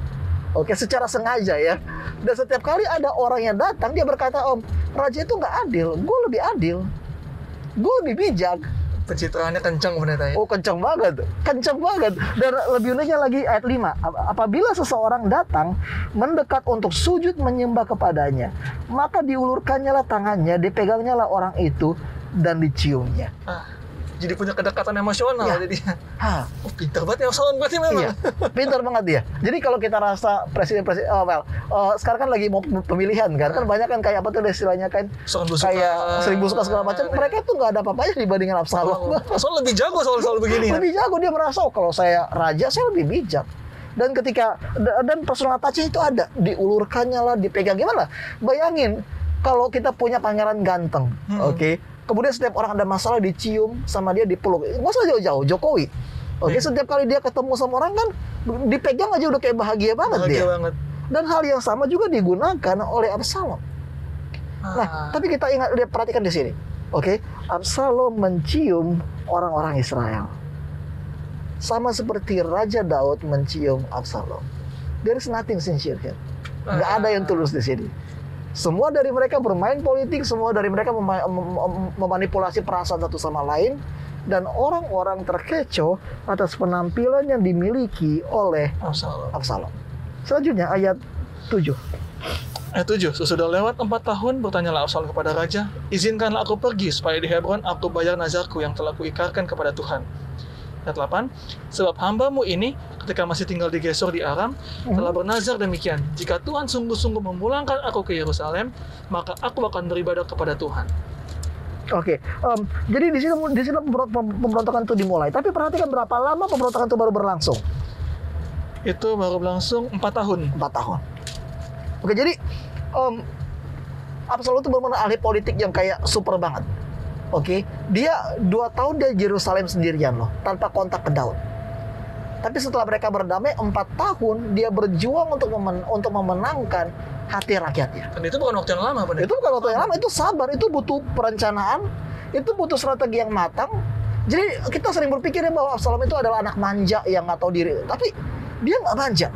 Oke, secara sengaja ya. Dan setiap kali ada orang yang datang, dia berkata, raja itu nggak adil, gue lebih adil, gue lebih bijak. Pencitraannya kencang benar ya? Oh, kencang banget. Dan lebih uniknya lagi ayat 5. Apabila seseorang datang mendekat untuk sujud menyembah kepadanya, maka diulurkannya lah tangannya, dipegangnya lah orang itu dan diciumnya. Jadi punya kedekatan emosional jadinya. Pintar banget ya Absalom berarti memang. Iya, pintar banget dia. Jadi kalau kita rasa presiden sekarang kan lagi mau pemilihan kan banyak kan kayak apa tuh istilahnya kan kayak seribu suka segala macam. Mereka tuh nggak ada apa-apanya dibandingkan Absalom. Absalom lebih jago soal begini. Lebih jago, dia merasa kalau saya raja saya lebih bijak. Dan dan personal touch-nya itu ada, diulurkannya lah, dipegang gimana? Bayangin kalau kita punya pangeran ganteng, kemudian setiap orang ada masalah dicium sama dia, dipeluk. Nggak usah jauh-jauh, Jokowi. Setiap kali dia ketemu sama orang kan dipegang aja udah kayak bahagia banget. Dan hal yang sama juga digunakan oleh Absalom. Nah, tapi kita perhatikan di sini. Oke, Absalom mencium orang-orang Israel. Sama seperti Raja Daud mencium Absalom. There is nothing sincere here. Nggak ada yang tulus di sini. Semua dari mereka bermain politik, semua dari mereka memanipulasi perasaan satu sama lain. Dan orang-orang terkecoh atas penampilan yang dimiliki oleh Absalom. Selanjutnya ayat 7. Ayat 7, sesudah lewat 4 tahun, bertanyalah Absalom kepada raja, izinkanlah aku pergi, supaya di Hebron aku bayar nazarku yang telah kuikarkan kepada Tuhan. Ayat 8, sebab hambamu ini, ketika masih tinggal di Gesur di Aram, telah bernazar demikian, jika Tuhan sungguh-sungguh memulangkan aku ke Yerusalem, maka aku akan beribadah kepada Tuhan. Oke, jadi di sini pemberontakan itu dimulai. Tapi perhatikan berapa lama pemberontakan itu baru berlangsung? Itu baru berlangsung 4 tahun. 4 tahun. Oke, jadi Absalom itu benar-benar ahli politik yang kayak super banget. Oke, dia 2 tahun di Yerusalem sendirian loh, tanpa kontak ke Daud. Tapi setelah mereka berdamai 4 tahun, dia berjuang untuk memenangkan hati rakyatnya. Dan itu bukan waktu yang lama, Itu bukan waktu yang lama, itu sabar, itu butuh perencanaan, itu butuh strategi yang matang. Jadi kita sering berpikir bahwa Absalom itu adalah anak manja yang nggak tahu diri, tapi dia nggak manja.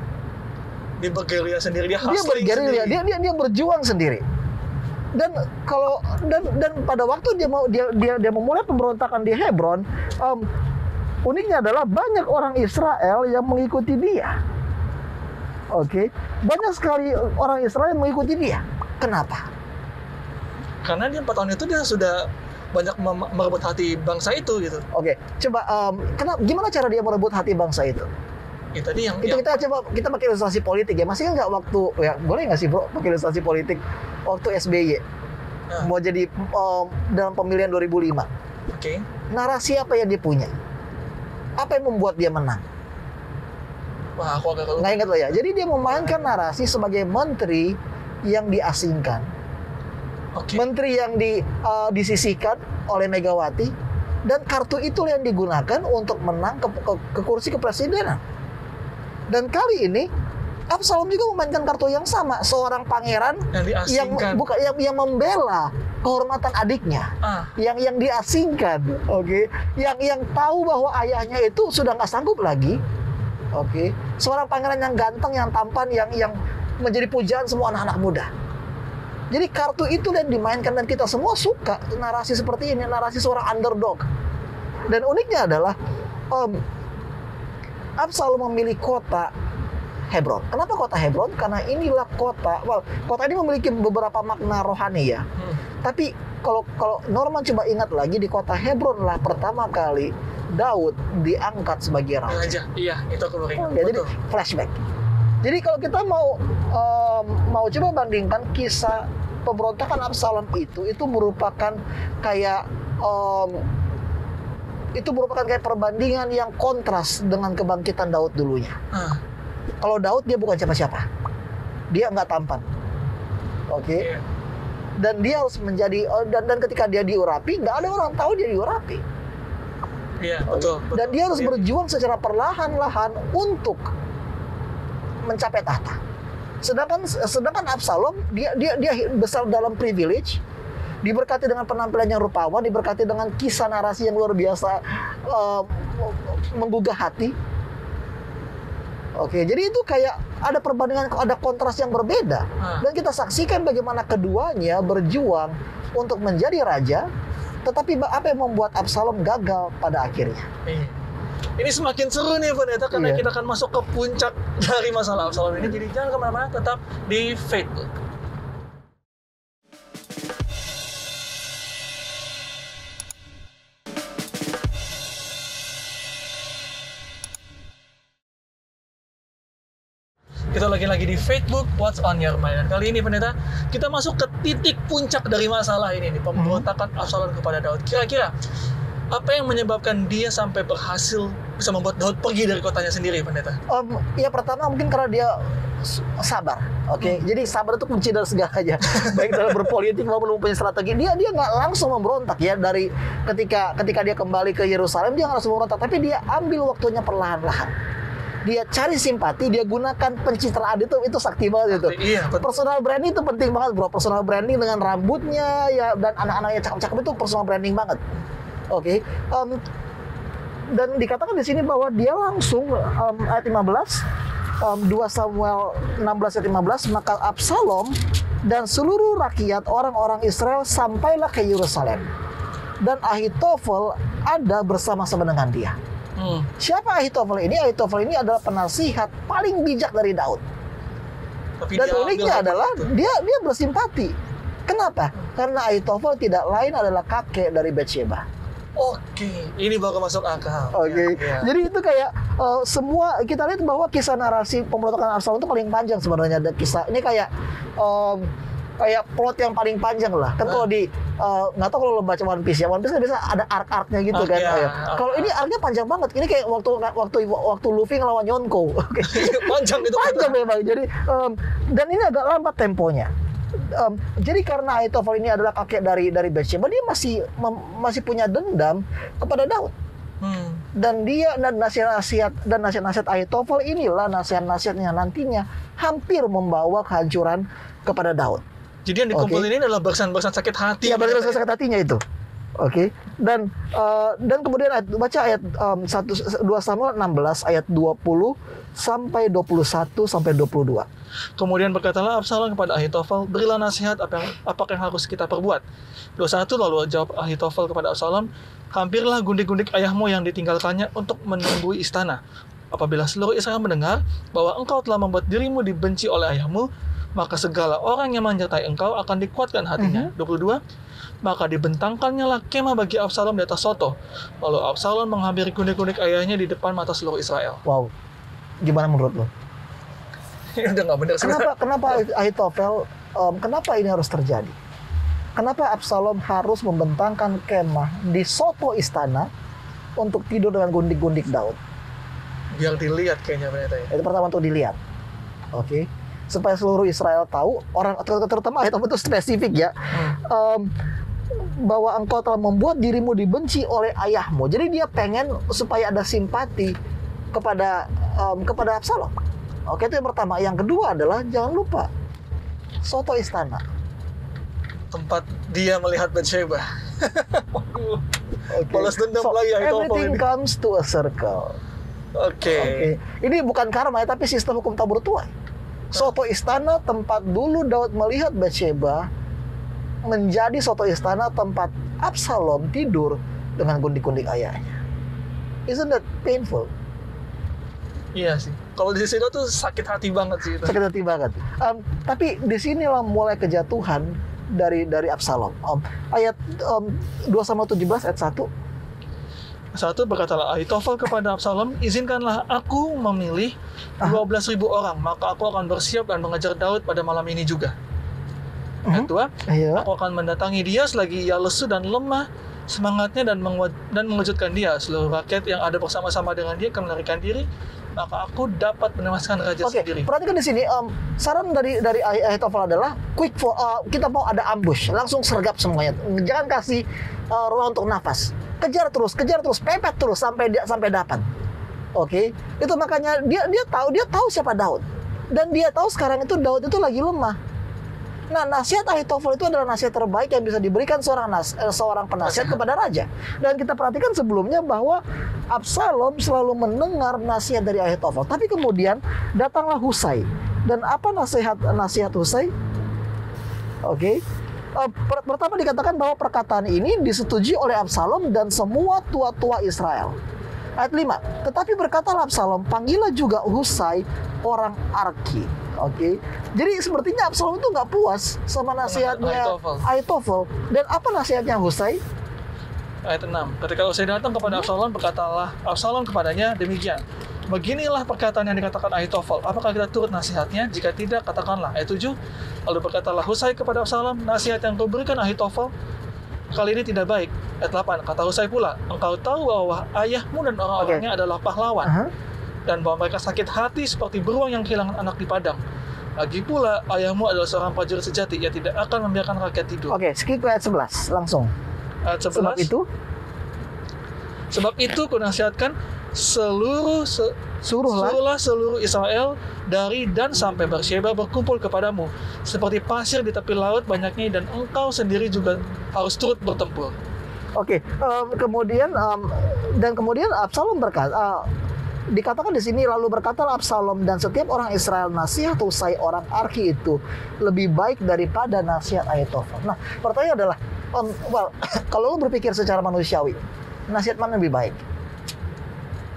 Dia bergerilya sendiri, dia bergerilya, dia berjuang sendiri. Dan pada waktu dia memulai pemberontakan di Hebron, uniknya adalah banyak orang Israel yang mengikuti dia. Oke, banyak sekali orang Israel yang mengikuti dia. Kenapa? Karena dia 4 tahun itu dia sudah banyak merebut hati bangsa itu gitu. Oke, coba gimana cara dia merebut hati bangsa itu? Itu tadi yang kita pakai ilustrasi politik ya. Masih nggak waktu ya boleh nggak sih bro pakai ilustrasi politik waktu SBY mau jadi dalam pemilihan 2005. Oke. Narasi apa yang dia punya? Apa yang membuat dia menang? Wah, aku agak nggak ingat loh ya. Jadi dia memainkan narasi sebagai menteri yang diasingkan, menteri yang disisihkan oleh Megawati, dan kartu itu yang digunakan untuk menang ke kursi kepresidenan. Dan kali ini Absalom juga memainkan kartu yang sama, seorang pangeran yang membela kehormatan adiknya, yang diasingkan, yang tahu bahwa ayahnya itu sudah nggak sanggup lagi. Seorang pangeran yang ganteng, yang tampan, yang menjadi pujaan semua anak-anak muda. Jadi kartu itu yang dimainkan dan kita semua suka narasi seperti ini, narasi seorang underdog. Dan uniknya adalah Absalom memilih kota Hebron. Kenapa kota Hebron? Karena inilah kota ini memiliki beberapa makna rohani ya. Tapi kalau Norman coba ingat lagi, di kota Hebron lah pertama kali Daud diangkat sebagai raja. Iya, itu aku baru ingat. Jadi flashback. Jadi kalau kita mau coba bandingkan kisah pemberontakan Absalom itu merupakan kayak perbandingan yang kontras dengan kebangkitan Daud dulunya. Kalau Daud dia bukan siapa-siapa, dia nggak tampan, dan dia harus menjadi dan ketika dia diurapi, nggak ada orang tahu dia diurapi. Iya, betul. Dan dia harus berjuang secara perlahan-lahan untuk mencapai tahta. Sedangkan Absalom dia besar dalam privilege, diberkati dengan penampilan yang rupawan, diberkati dengan kisah narasi yang luar biasa, menggugah hati. Jadi itu kayak ada perbandingan, ada kontras yang berbeda. Dan kita saksikan bagaimana keduanya berjuang untuk menjadi raja. Tetapi apa yang membuat Absalom gagal pada akhirnya? Ini semakin seru nih Pendeta, karena kita akan masuk ke puncak dari masalah Absalom ini. Jadi jangan kemana-mana, tetap di Facebook. Kita lagi di Facebook What's on Your Mind. Dan kali ini Pendeta, kita masuk ke titik puncak dari masalah ini nih, pemberontakan Absalom kepada Daud. Kira-kira apa yang menyebabkan dia sampai berhasil bisa membuat Daud pergi dari kotanya sendiri, Pendeta? Ya pertama mungkin karena dia sabar. Jadi sabar itu kunci dari segalanya. Baik dalam berpolitik maupun mempunyai strategi. Dia nggak langsung memberontak ya, dari ketika dia kembali ke Yerusalem dia nggak langsung memberontak, tapi dia ambil waktunya perlahan-lahan. dia cari simpati, dia gunakan pencitraan itu sakti banget itu. Iya, Personal branding itu penting banget, bro. Personal branding dengan rambutnya ya dan anak-anaknya cakep-cakep itu personal branding banget. Oke. Dan dikatakan di sini bahwa dia langsung ayat 15 2 Samuel 16 ayat 15, maka Absalom dan seluruh rakyat orang-orang Israel sampailah ke Yerusalem. Dan Ahitofel ada bersama-sama dengan dia. Siapa Ahitofel ini? Ahitofel ini adalah penasihat paling bijak dari Daud. Tapi dan uniknya adalah dia bersimpati. Kenapa? Karena Ahitofel tidak lain adalah kakek dari Batsheba. Oke, ini baru masuk akal. Oke. Ya. Jadi itu kayak semua kita lihat bahwa kisah narasi pemberontakan Absalom itu paling panjang sebenarnya. Ada kisah ini kayak plot yang paling panjang lah. Kan kalau di nggak tahu kalau lo baca One Piece ya, One Piece kan biasa ada arc-arcnya gitu kan. Iya. Kalau ini arc-nya panjang banget. Ini kayak waktu Luffy ngelawan Yonko. Panjang itu. Panjang memang. Jadi dan ini agak lambat temponya. Jadi karena Ahitofel ini adalah kakek dari Batsheba, dia masih punya dendam kepada Daud. Dan nasihat-nasihat Ahitofel inilah nasihat-nasihatnya nantinya hampir membawa kehancuran kepada Daud. Jadi yang dikumpulin ini adalah barisan-barisan sakit hati. Iya, barisan sakit hatinya itu. Oke. Dan kemudian baca ayat 2 Samuel 16 ayat 20 sampai 21 sampai 22. Kemudian berkatalah Absalom kepada Ahitofel, berilah nasihat apakah yang harus kita perbuat. 21 lalu jawab Ahitofel kepada Absalom, hampirlah gundik-gundik ayahmu yang ditinggalkannya untuk menunggui istana. Apabila seluruh Israel mendengar bahwa engkau telah membuat dirimu dibenci oleh ayahmu, maka segala orang yang menyertai engkau akan dikuatkan hatinya. 22, maka dibentangkannya lah kemah bagi Absalom di atas soto. Lalu Absalom menghampiri gundik-gundik ayahnya di depan mata seluruh Israel. Wow, gimana menurut lo? Udah nggak benar. Kenapa Ahitofel? Kenapa ini harus terjadi? Kenapa Absalom harus membentangkan kemah di soto istana untuk tidur dengan gundik-gundik Daud? Biar dilihat kayaknya ternyata ya. Itu pertama untuk dilihat. Oke. Supaya seluruh Israel tahu, orang terutama Ahitofel itu spesifik ya. Bahwa engkau telah membuat dirimu dibenci oleh ayahmu. Jadi dia pengen supaya ada simpati kepada Absalom. Oke, itu yang pertama. Yang kedua adalah jangan lupa soto istana, tempat dia melihat Batsheba. Balas dendam lagi ya. Everything comes to a circle. Oke. Ini bukan karma ya, tapi sistem hukum tabur tuai. Soto istana tempat dulu Daud melihat Batsheba menjadi soto istana tempat Absalom tidur dengan gundik-gundik ayahnya. Isn't that painful? Iya sih. Kalau di sini tuh sakit hati banget sih itu. Sakit hati banget. Tapi di sinilah mulai kejatuhan dari Absalom. Ayat 2 Samuel 17 ayat 1. 1 berkatalah Ahitofel kepada Absalom, izinkanlah aku memilih 12.000 orang, maka aku akan bersiap dan mengejar Daud pada malam ini juga. Ayat 2, aku akan mendatangi dia selagi ia lesu dan lemah semangatnya dan mengejutkan dia. Seluruh rakyat yang ada bersama-sama dengan dia akan melarikan diri, maka aku dapat menewaskan raja sendiri. Perhatikan di sini, saran dari Ahitofel adalah kita mau ada ambush, langsung sergap semuanya. Jangan kasih ruang untuk nafas. Kejar terus, pepet terus sampai dapat. Oke, itu makanya dia tahu siapa Daud, dan dia tahu sekarang itu Daud itu lagi lemah. Nah, nasihat Ahitofel itu adalah nasihat terbaik yang bisa diberikan seorang penasihat kepada raja. Dan kita perhatikan sebelumnya bahwa Absalom selalu mendengar nasihat dari Ahitofel. Tapi kemudian datanglah Husai. Dan apa nasihat Husai? Oke. Pertama dikatakan bahwa perkataan ini disetujui oleh Absalom dan semua tua-tua Israel. Ayat 5. Tetapi berkatalah Absalom, panggillah juga Husai orang Arki. Oke. Jadi sepertinya Absalom itu nggak puas sama nasihatnya Ahitofel. Dan apa nasihatnya Husai? Ayat 6. Ketika Husai datang kepada Absalom, berkatalah Absalom kepadanya demikian. Beginilah perkataan yang dikatakan Ahitofel. Apakah kita turut nasihatnya? Jika tidak, katakanlah. Ayat 7. Lalu berkatalah Husai kepada Absalom, nasihat yang kau berikan Ahitofel kali ini tidak baik. Ayat 8. Kata Husai pula, engkau tahu bahwa ayahmu dan orang-orangnya adalah pahlawan. Dan bahwa mereka sakit hati seperti beruang yang kehilangan anak di padang. Lagi pula, ayahmu adalah seorang prajurit sejati. Ia tidak akan membiarkan rakyat tidur. Oke, skip ke ayat 11 langsung. Ayat 11. Sebab itu kunasihatkan Suruhlah seluruh Israel dari dan sampai Beersheba berkumpul kepadamu, seperti pasir di tepi laut banyaknya, dan engkau sendiri juga harus turut bertempur. Oke, kemudian Absalom berkata, dikatakan di sini, lalu berkata Absalom, dan setiap orang Israel, nasihat Husai orang Arki itu lebih baik daripada nasihat Ahitofel. Nah, pertanyaan adalah, kalau lu berpikir secara manusiawi, nasihat mana lebih baik?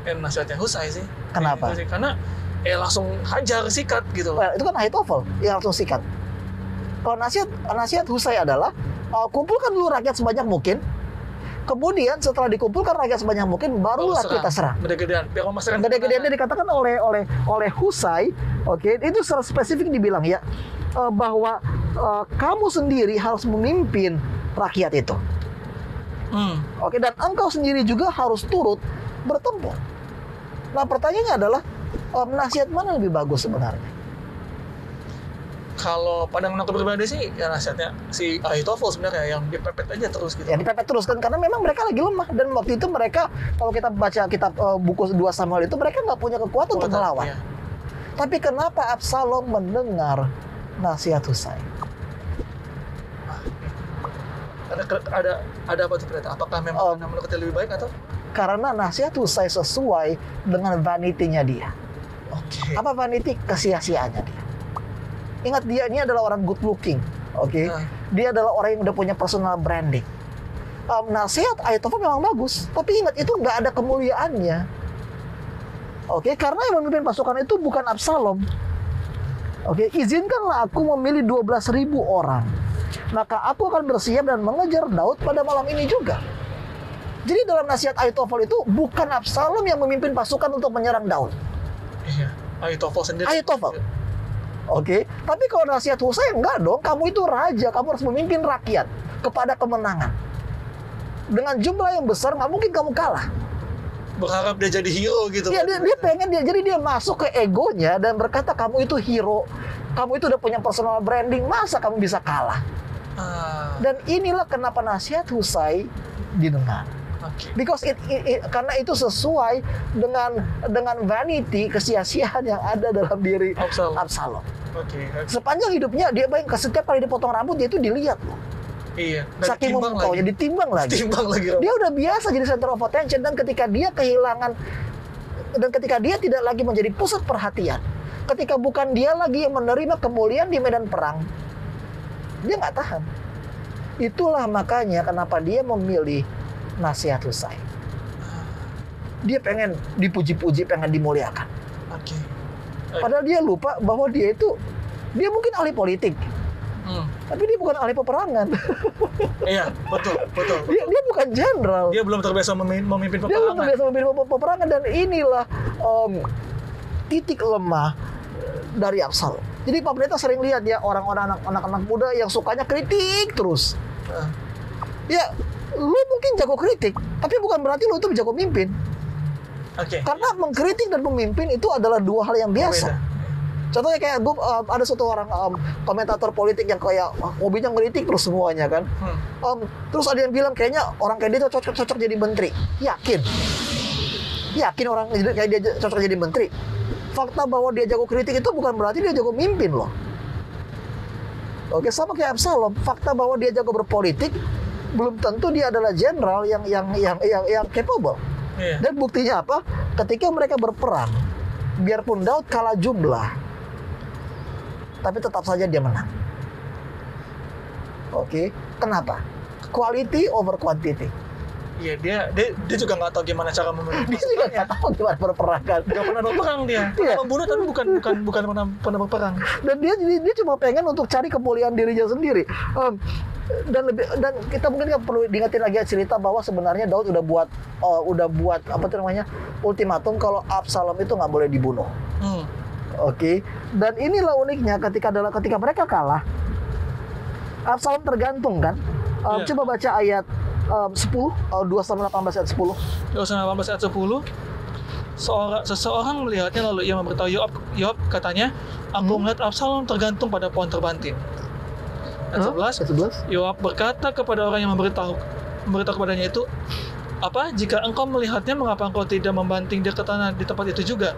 Nasihatnya Husai sih. Kenapa? Karena langsung hajar, sikat gitu. Itu kan Ahitofel yang langsung sikat. Kalau nasihat Husai adalah kumpulkan dulu rakyat sebanyak mungkin. Kemudian setelah dikumpulkan rakyat sebanyak mungkin, barulah kita serang. Gede-gedean. Gede-gedeannya dikatakan oleh Husai, oke, itu secara spesifik dibilang ya, bahwa kamu sendiri harus memimpin rakyat itu. Oke, dan engkau sendiri juga harus turut bertempur. Nah, pertanyaannya adalah, nasihat mana lebih bagus sebenarnya? Kalau pandangan aku pribadi sih, ya nasihatnya si Ahitofel sebenarnya, yang dipepet aja terus gitu. Ya, dipepet terus kan, karena memang mereka lagi lemah. Dan waktu itu mereka, kalau kita baca kitab buku 2 Samuel itu, mereka nggak punya kekuatan untuk melawan. Iya. Tapi kenapa Absalom mendengar nasihat Husai? Ada apa tuh ternyata? Apakah memang menurut kita lebih baik atau? Karena nasihat Husai sesuai dengan vanity-nya dia. Oke. Apa vanity? Kesia-siaannya dia. Ingat, dia ini adalah orang good looking. Oke. Dia adalah orang yang udah punya personal branding. Nasihat Ahitofel memang bagus, tapi ingat, itu nggak ada kemuliaannya. Oke, karena yang memimpin pasukan itu bukan Absalom. Oke, izinkanlah aku memilih 12.000 orang. Maka aku akan bersiap dan mengejar Daud pada malam ini juga. Jadi dalam nasihat Ahitofel itu bukan Absalom yang memimpin pasukan untuk menyerang Daud. Iya, Ahitofel sendiri. Ahitofel. Oke, tapi kalau nasihat Husai, enggak dong, kamu itu raja, kamu harus memimpin rakyat kepada kemenangan. Dengan jumlah yang besar, nggak mungkin kamu kalah. Berharap dia jadi hero gitu. Iya, dia pengen jadi dia masuk ke egonya dan berkata, kamu itu hero, kamu itu udah punya personal branding, masa kamu bisa kalah? Dan inilah kenapa nasihat Husai didengar. Okay. Because karena itu sesuai dengan vanity, kesia-siaan yang ada dalam diri Absalom. Okay. Sepanjang hidupnya dia setiap kali dipotong rambut dia itu dilihat loh. Iya. Saking memukaunya, ditimbang lagi. Dia udah biasa jadi center of attention, dan ketika dia kehilangan, dan ketika dia tidak lagi menjadi pusat perhatian, ketika bukan dia lagi yang menerima kemuliaan di medan perang, dia nggak tahan. Itulah makanya kenapa dia memilih nasihat Husai. Dia pengen dipuji-puji, pengen dimuliakan. Okay. Padahal dia lupa bahwa dia mungkin ahli politik. Tapi dia bukan ahli peperangan. Iya, betul. Dia bukan jenderal. Dia belum terbiasa memimpin peperangan. Dia belum terbiasa memimpin peperangan, dan inilah titik lemah dari Absalom. Jadi Pak Pendeta sering lihat ya, orang-orang anak-anak muda yang sukanya kritik terus. Ya, lu mungkin jago kritik, tapi bukan berarti lu itu jago mimpin. Okay. Karena mengkritik dan memimpin itu adalah dua hal yang biasa. Contohnya kayak ada satu orang komentator politik yang kayak hobinya ngeritik terus semuanya kan. Terus ada yang bilang kayaknya orang kayak dia cocok jadi menteri. Yakin orang kayak dia cocok jadi menteri. Fakta bahwa dia jago kritik itu bukan berarti dia jago mimpin loh. Oke, sama kayak Absalom. Fakta bahwa dia jago berpolitik belum tentu dia adalah jenderal yang capable. Yeah. Dan buktinya apa? Ketika mereka berperang, biarpun Daud kalah jumlah, tapi tetap saja dia menang. Oke, kenapa? Quality over quantity. Iya, dia juga nggak tahu gimana cara memimpin. Dia juga nggak tahu gimana berperang kan. Nggak pernah berperang dia. Pernah membunuh tapi bukan pernah berperang. Dan dia cuma pengen untuk cari kemuliaan dirinya sendiri. Dan kita mungkin perlu diingatin lagi cerita bahwa sebenarnya Daud udah buat apa namanya ultimatum kalau Absalom itu nggak boleh dibunuh. Oke. Dan inilah uniknya ketika mereka kalah, Absalom tergantung kan. Coba baca ayat 10, 2 Samuel 18 ayat 10. 2 Samuel 18 ayat 10. Seseorang melihatnya lalu ia memberitahu Yoab katanya, aku melihat Absalom tergantung pada pohon terbanting. Ayat 11. Yoab berkata kepada orang yang memberitahu kepadanya itu, Jika engkau melihatnya, mengapa engkau tidak membanting dia ke tanah di tempat itu juga?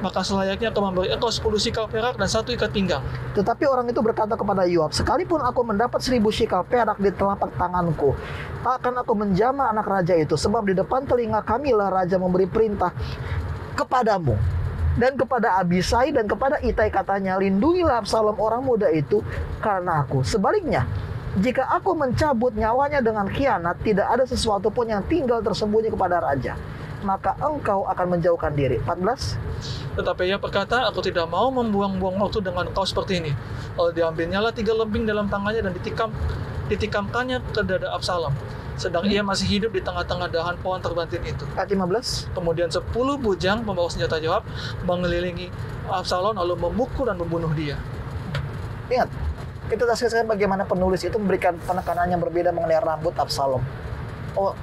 Maka selayaknya aku memberi engkau 10 shikal perak dan 1 ikat pinggang. Tetapi orang itu berkata kepada Yoab, sekalipun aku mendapat 1000 shikal perak di telapak tanganku, takkan aku menjamah anak raja itu, sebab di depan telinga kamilah raja memberi perintah kepadamu dan kepada Abisai dan kepada Itai, katanya, lindungilah Absalom orang muda itu karena aku. Sebaliknya, jika aku mencabut nyawanya dengan khianat, tidak ada sesuatu pun yang tinggal tersembunyi kepada raja, maka engkau akan menjauhkan diri. 14. Tetapi ia berkata, aku tidak mau membuang-buang waktu dengan engkau seperti ini. Lalu diambilnyalah 3 lembing dalam tangannya dan ditikamkannya ke dada Absalom, sedang ia masih hidup di tengah-tengah dahan pohon terbantin itu. Ayat 15. Kemudian 10 bujang pembawa senjata Yoab mengelilingi Absalom lalu memukul dan membunuh dia. Ingat, kita saksikan bagaimana penulis itu memberikan penekanan yang berbeda mengenai rambut Absalom.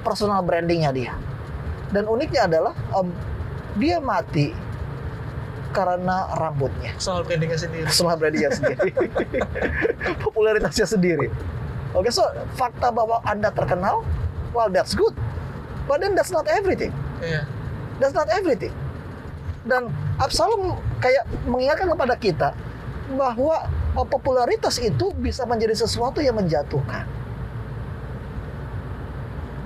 Personal brandingnya dia. Dan uniknya adalah dia mati karena rambutnya. Personal brandingnya sendiri. Personal brandingnya sendiri. Popularitasnya sendiri. Oke, so fakta bahwa Anda terkenal, well, that's good. But then that's not everything. Yeah. That's not everything. Dan Absalom kayak mengingatkan kepada kita bahwa popularitas itu bisa menjadi sesuatu yang menjatuhkan.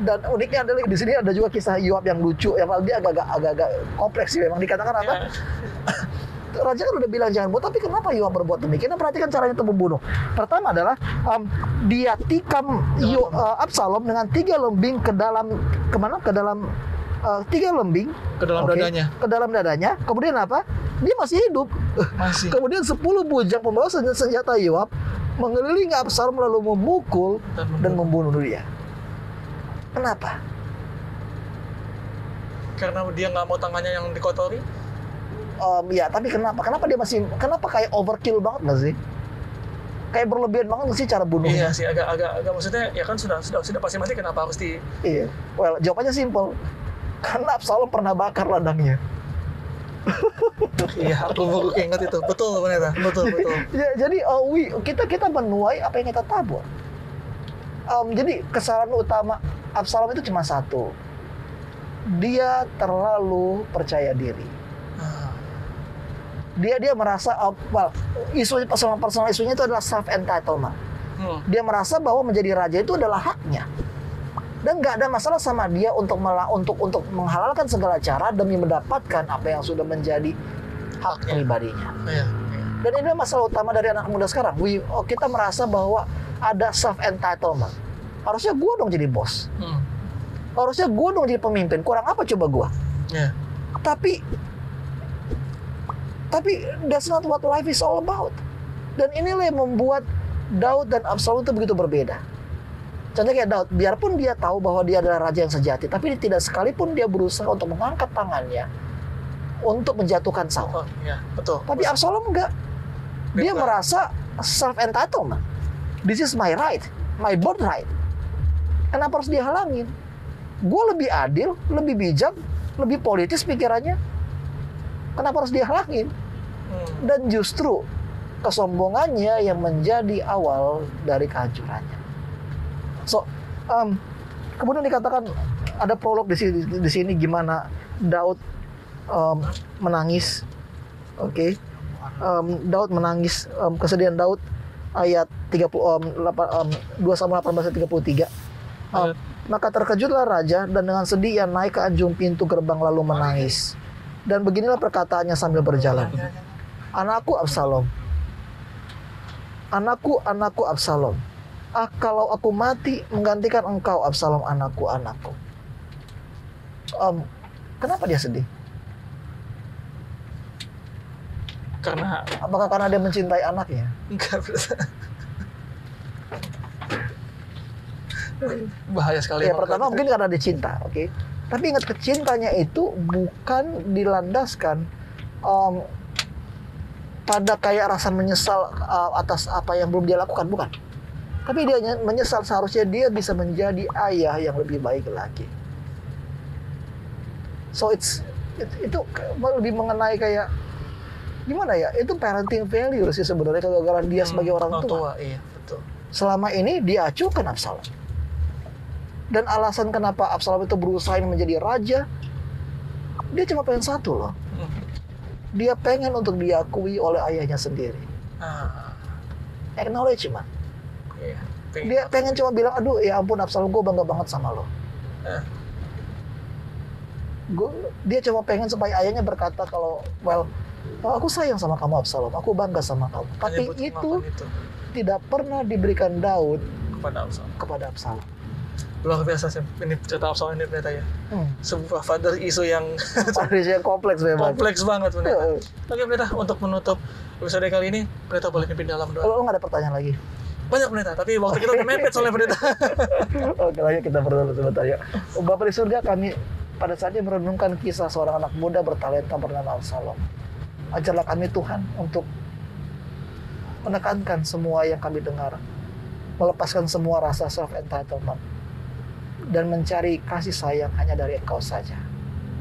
Dan uniknya adalah di sini ada juga kisah Yoab yang lucu, yang dia agak-agak kompleks sih. Memang dikatakan apa? Yeah. Raja kan udah bilang jangan buat, tapi kenapa Yoab berbuat demikian? Nah, perhatikan caranya untuk membunuh. Pertama adalah dia tikam Absalom dengan 3 lembing ke dalam kemana? Ke dalam 3 lembing ke dalam dadanya. Ke dalam dadanya. Kemudian apa? Dia masih hidup. Masih. Kemudian 10 bujang pembawa senjata Yoab mengelilingi Absalom lalu memukul dan membunuh dia. Kenapa? Karena dia nggak mau tangannya yang dikotori. Ya, tapi kenapa dia masih, kenapa kayak overkill banget nggak sih? Kayak berlebihan banget nggak sih cara bunuhnya? Iya sih, agak maksudnya ya kan sudah pasti mati, kenapa harus di? Iya, well, jawabannya simple. Karena Absalom pernah bakar ladangnya. Iya, aku baru ingat itu. Betul, benar. Betul. Ya, jadi kita menuai apa yang kita tabur. Jadi kesalahan utama Absalom itu cuma satu. Dia terlalu percaya diri. Dia merasa isu personal isunya itu adalah self entitlement. Dia merasa bahwa menjadi raja itu adalah haknya. Dan nggak ada masalah sama dia untuk menghalalkan segala cara demi mendapatkan apa yang sudah menjadi hak pribadinya. Dan ini masalah utama dari anak muda sekarang. Kita merasa bahwa ada self entitlement. Harusnya gue dong jadi bos. Harusnya gue dong jadi pemimpin. Kurang apa coba gue? Tapi that's not what life is all about. Dan inilah yang membuat Daud dan Absalom itu begitu berbeda. Contohnya kayak Daud, biarpun dia tahu bahwa dia adalah raja yang sejati, tapi tidak sekalipun dia berusaha untuk mengangkat tangannya untuk menjatuhkan Saul. Betul. Tapi Absalom enggak. Dia merasa self-entitlement. This is my right, my birthright. Kenapa harus dia halangin? Gue lebih adil, lebih bijak, lebih politis pikirannya. Kenapa harus dia halangin? Dan justru kesombongannya yang menjadi awal dari kehancurannya. So, kemudian dikatakan ada prolog di sini gimana Daud menangis. Daud menangis, kesedihan Daud ayat 2 Samuel 18 ayat 33. Maka terkejutlah raja dan dengan sedih ia naik ke anjung pintu gerbang lalu menangis. Dan beginilah perkataannya sambil berjalan. Anakku Absalom. Anakku Absalom. Kalau aku mati menggantikan engkau Absalom, anakku. Kenapa dia sedih? Apakah karena dia mencintai anaknya? Enggak. Bahaya sekali. Ya, pertama mungkin karena dia cinta, Tapi ingat, kecintanya itu bukan dilandaskan pada kayak rasa menyesal atas apa yang belum dia lakukan, bukan. Tapi dia menyesal seharusnya dia bisa menjadi ayah yang lebih baik lagi. So itu lebih mengenai kayak gimana ya? Itu parenting failure sih sebenarnya, kegagalan dia sebagai orang tua. Iya, betul. Selama ini dia acuhkan Absalom. Dan alasan kenapa Absalom itu berusaha menjadi raja, dia cuma pengen satu loh. Dia pengen untuk diakui oleh ayahnya sendiri. Acknowledgement. Dia pengen cuma bilang, aduh ya ampun Absalom, gue bangga banget sama lo. Dia cuma pengen supaya ayahnya berkata kalau, well, aku sayang sama kamu Absalom, aku bangga sama kamu. Tapi itu tidak pernah diberikan Daud kepada Absalom. Luar biasa sih, ini cerita Absalom ini ternyata ya. Sebuah father issue yang kompleks memang. Kompleks banget benar. Oke pendeta, untuk menutup episode kali ini, pendeta boleh pimpin dalam doa. Lo nggak ada pertanyaan lagi? Banyak pendeta, tapi waktu kita udah mepet soalnya pendeta. Oke, lanjut kita berdoa sebentar ya. Bapa di surga, kami pada saat ini merenungkan kisah seorang anak muda bertalenta bernama Absalom. Ajarlah kami Tuhan untuk menekankan semua yang kami dengar, melepaskan semua rasa self-entitlement, dan mencari kasih sayang hanya dari Engkau saja.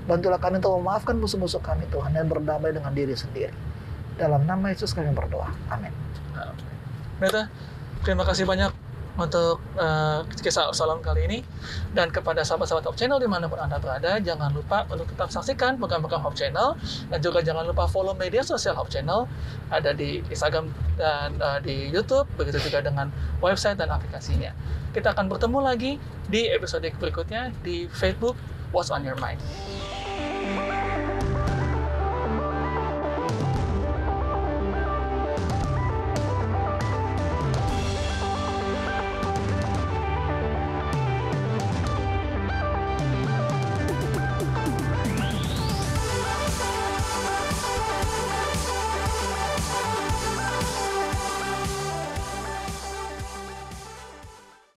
Bantulah kami untuk memaafkan musuh-musuh kami Tuhan, dan berdamai dengan diri sendiri. Dalam nama Yesus kami berdoa. Amin. Pendeta, terima kasih banyak untuk kisah Absalom kali ini. Dan kepada sahabat-sahabat Hope Channel dimanapun Anda berada, jangan lupa untuk tetap saksikan program-program Hope Channel. Dan juga jangan lupa follow media sosial Hope Channel. Ada di Instagram dan di YouTube. Begitu juga dengan website dan aplikasinya. Kita akan bertemu lagi di episode berikutnya di Facebook What's on Your Mind.